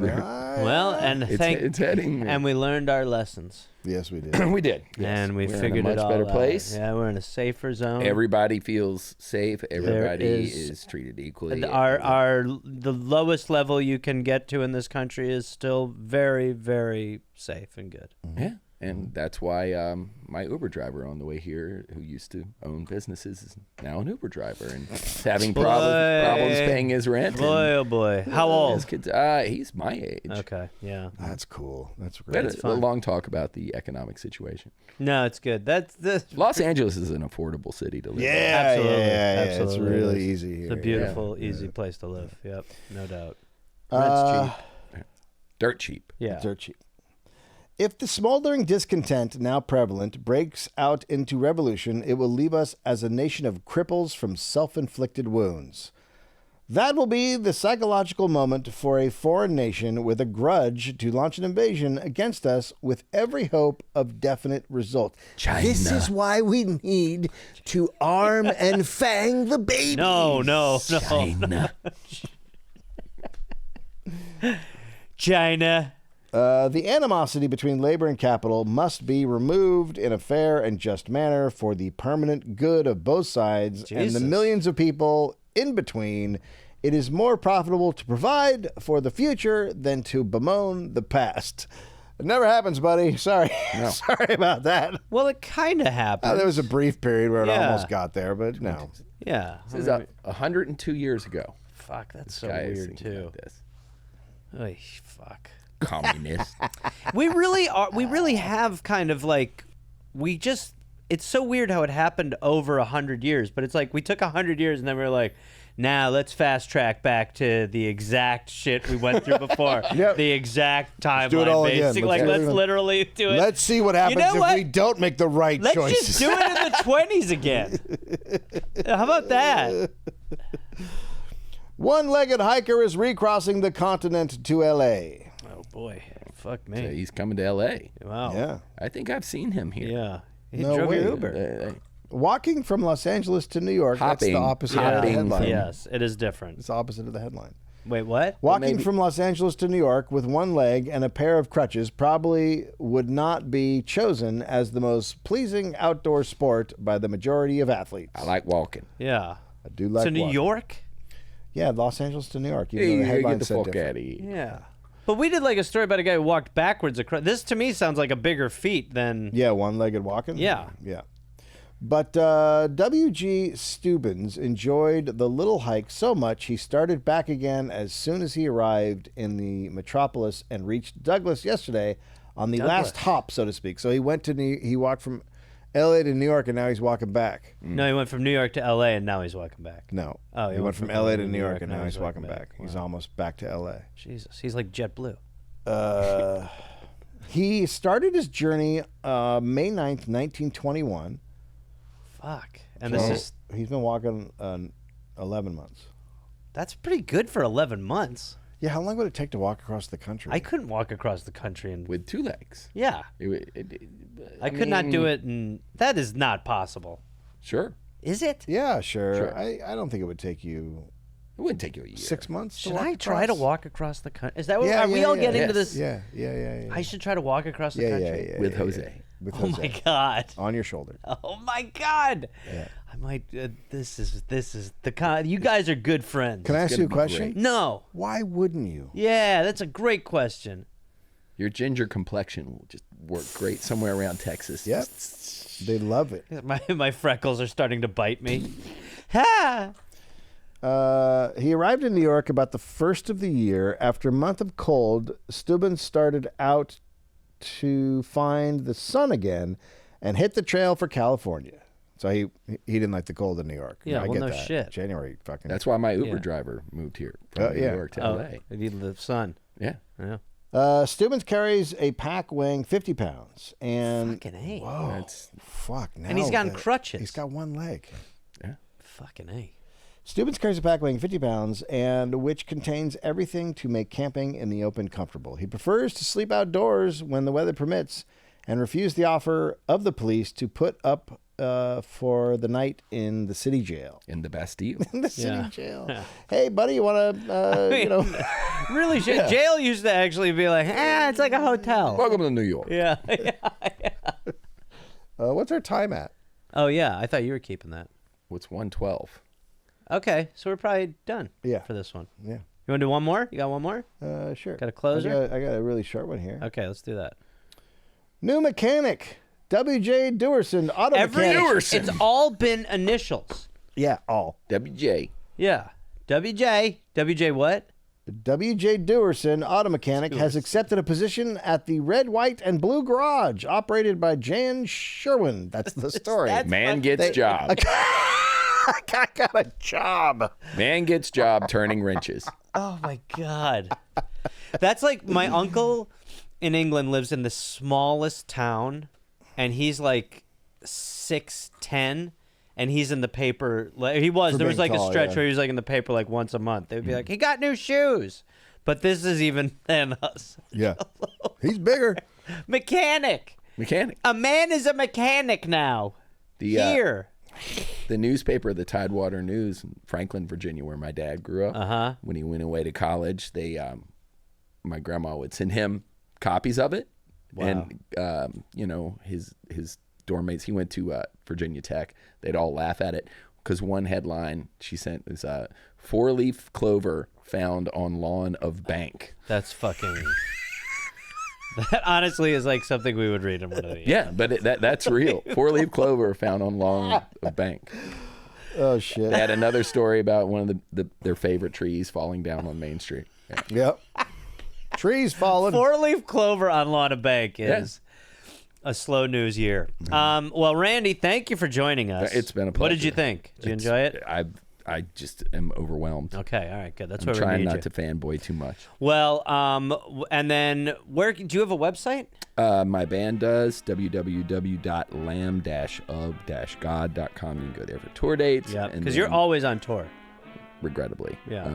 D: Yeah.
B: Well, and
C: It's heading.
B: and we learned our lessons.
D: Yes, we did.
C: we did. Yes.
B: And we
C: We're
B: figured
C: in a
B: it
C: much
B: all
C: better
B: out.
C: place.
B: Yeah, we're in a safer zone.
C: Everybody feels safe. Everybody
B: is-
C: is treated equally.
B: The lowest level you can get to in this country is still very, very safe and good.
C: Yeah. And that's why my Uber driver on the way here, who used to own businesses, is now an Uber driver and is having problems paying his rent.
B: Boy, oh boy. How old?
C: His kids, he's my age.
B: Okay, yeah.
D: That's cool. That's
C: We had
D: great.
C: a long talk about the economic situation.
B: No, it's good. That's
C: Los Angeles is an affordable city to live in.
B: Absolutely.
D: Yeah.
B: Absolutely.
D: It's really
B: It is.
D: easy here.
B: It's a beautiful, easy place to live. Yep, no doubt. Rent's cheap.
C: Dirt cheap.
B: Yeah.
D: Dirt cheap. If the smoldering discontent now prevalent breaks out into revolution, it will leave us as a nation of cripples from self-inflicted wounds. That will be the psychological moment for a foreign nation with a grudge to launch an invasion against us with every hope of definite result.
C: China.
D: This is why we need to arm and fang the baby.
B: No.
C: China.
B: China.
D: The animosity between labor and capital must be removed in a fair and just manner for the permanent good of both sides and
B: Jesus.
D: the millions of people in between. It is more profitable to provide for the future than to bemoan the past. It never happens, buddy. Sorry. Sorry about that.
B: Well, it kind of happened.
D: There was a brief period where it
B: Yeah.
D: almost got there, but no.
B: Yeah.
C: This is 102 years ago.
B: Fuck, that's so
C: Guy is
B: weird,
C: thinking
B: too.
C: about this.
B: Oy, fuck.
C: Communist.
B: We really have kind of like, it's so weird how it happened over 100 years, but it's like we took 100 years and then we were like, now let's fast track back to the exact shit we went through before.
D: Yep.
B: The exact timeline.
D: do it all again.
B: basically.
D: Let's
B: Like,
D: do it
B: let's
D: again.
B: literally do it.
D: Let's see what happens
B: know
D: if
B: what?
D: we don't make the right
B: Let's
D: choices.
B: just do it in the 20s again. How about that?
D: One-legged hiker is recrossing the continent to L.A.
B: Oh, boy. Fuck
C: So
B: me.
C: he's coming to L.A.
B: Wow.
D: Yeah.
C: I think I've seen him here.
B: Yeah. He
D: No
B: drove
D: way.
B: your Uber.
D: Walking from Los Angeles to New York, that's
C: Hopping.
D: the opposite of the
C: Hopping
D: headline.
C: from-
B: Yes, it is different.
D: It's the opposite of the headline.
B: Wait, what?
D: Walking
C: maybe-
D: from Los Angeles to New York with one leg and a pair of crutches probably would not be chosen as the most pleasing outdoor sport by the majority of athletes.
C: I like walking.
B: Yeah.
D: I do like
B: So New
D: walking.
B: York?
D: Yeah, Los Angeles to New York. Even
C: Hey,
D: though the
C: you
D: headline
C: get the
D: said
C: fuck
D: different.
C: out of here.
B: Yeah. But we did like a story about a guy who walked backwards across. This to me sounds like a bigger feat than.
D: Yeah, one-legged walking?
B: Yeah.
D: Yeah. But W.G. Stubbins enjoyed the little hike so much he started back again as soon as he arrived in the metropolis and reached Douglas yesterday on the
B: Douglas.
D: last hop, so to speak. So he walked from L.A. to New York, and now he's walking back.
B: No, he went from New York to L.A. and now he's walking back.
D: No.
B: Oh,
D: he went from L.A. to New York, and now he's walking back. He's almost back to L.A.
B: Jesus, he's like JetBlue.
D: He started his journey May 9th, 1921.
B: Fuck. And
D: So
B: this is
D: he's been walking 11 months.
B: that's pretty good for 11 months.
D: Yeah, how long would it take to walk across the country?
B: I couldn't walk across the country and
C: With 2 legs.
B: yeah, I could not do it, and that is not possible.
C: Sure.
B: Is it?
D: Yeah, sure.
C: Sure.
D: I don't think it would take you
C: It wouldn't take you a year.
D: 6 months. to
B: Should
D: walk
B: I try to
D: across?
B: walk across the country? Is that what?
D: Yeah,
B: Are we all getting
C: yes.
B: to this?
D: Yeah.
B: I should try to walk across the
D: Yeah,
B: country.
D: yeah.
C: With Jose.
D: With
B: Oh
D: Jose.
B: my god.
D: On your shoulder.
B: Oh my god.
D: Yeah.
B: I might. This is the kind. You guys are good friends.
D: Can I ask
C: gonna
D: you a
C: be
D: question?
C: great.
B: No.
D: Why wouldn't you?
B: Yeah, that's a great question.
C: Your ginger complexion will just work great somewhere around Texas.
D: Yep. They love it.
B: My freckles are starting to bite me. Ha!
D: He arrived in New York about the first of the year. After a month of cold, Stubbins started out to find the sun again and hit the trail for California. So he didn't like the cold in New York.
B: Yeah,
D: I
B: well,
D: get
B: no
D: that.
B: shit.
D: January fucking.
C: That's why my Uber
B: Yeah.
C: driver moved here
D: Oh,
C: from New
D: yeah.
C: York to
B: Oh,
C: LA.
B: I need the sun.
C: Yeah.
B: Yeah.
D: Stubbins carries a pack weighing 50 pounds. And
B: Fucking A.
D: whoa,
C: That's
D: fuck. Now
B: And he's got
D: that-
B: crutches.
D: He's got one leg.
B: Fucking A.
D: Stubbins carries a pack weighing 50 pounds and which contains everything to make camping in the open comfortable. He prefers to sleep outdoors when the weather permits and refused the offer of the police to put up for the night in the city jail.
C: in the Bastille.
D: In the city
B: Yeah.
D: jail. Hey, buddy, you want to, you know.
B: Really should. Jail used to actually be like, it's like a hotel.
C: Welcome to New York.
B: Yeah.
D: What's our time at?
B: Oh, yeah. I thought you were keeping that.
C: What's 112?
B: Okay. So we're probably done
D: Yeah.
B: for this one.
D: Yeah.
B: You want to do one more? You got one more?
D: Sure.
B: Got a closer?
D: I got a really short one here.
B: Okay, let's do that.
D: New mechanic. W.J. Dewerson, auto mechanic.
B: It's all been initials.
D: Yeah, all.
C: WJ.
B: Yeah. WJ what?
D: W.J. Dewerson, auto mechanic, has accepted a position at the Red, White, and Blue Garage, operated by Jan Sherwin. That's the story.
C: Man gets job.
D: I got a job.
C: Man gets job turning wrenches.
B: Oh my God. That's like my uncle in England lives in the smallest town, and he's like 6'10", and he's in the paper. He was.
D: For
B: There was
D: being
B: like
D: tall,
B: a stretch
D: yeah.
B: where he was like in the paper like once a month. They'd be like, he got new shoes. But this is even than us.
D: Yeah. He's bigger.
B: Mechanic. A man is a mechanic now. Here.
C: The newspaper, the Tidewater News, in Franklin, Virginia, where my dad grew up. When he went away to college, my grandma would send him copies of it.
B: Wow.
C: And his dorm mates, he went to Virginia Tech. They'd all laugh at it because one headline she sent was 4-leaf clover found on lawn of bank.
B: That's fucking. That honestly is like something we would read in one of these.
C: Yeah, but that's real. 4-leaf clover found on lawn of bank.
D: Oh, shit.
C: They had another story about one of their favorite trees falling down on Main Street. Yeah.
D: Yep. Trees falling.
B: 4-leaf clover on lawn of bank is a slow news year. Well, Randy, thank you for joining us.
C: It's been a pleasure.
B: What did you think? Did you enjoy it?
C: I just am overwhelmed.
B: Okay, all right, good. That's
C: I'm
B: why we
C: trying
B: need
C: not
B: you.
C: to fanboy too much.
B: Well, and then where do you have a website?
C: My band does www.lamb-of-god.com. You can go there for tour dates.
B: Yeah, because you're always on tour.
C: Regrettably.
B: Yeah.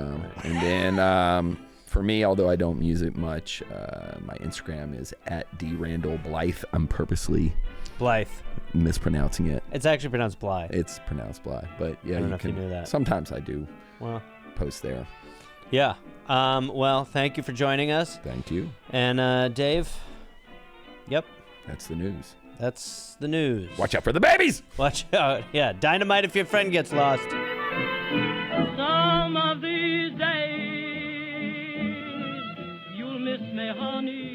C: And then for me, although I don't use it much, my Instagram is @drandallblythe. I'm purposely
B: Blythe.
C: mispronouncing it.
B: It's actually pronounced Blythe.
C: It's pronounced Blythe, but yeah,
B: I don't know if you knew that.
C: Sometimes I do
B: Well,
C: post there.
B: yeah. Well, thank you for joining us.
C: Thank you.
B: And Dave. Yep.
C: That's the news.
B: That's the news.
C: Watch out for the babies.
B: Watch out. Yeah, dynamite if your friend gets lost.
E: Some of these days you'll miss me, honey.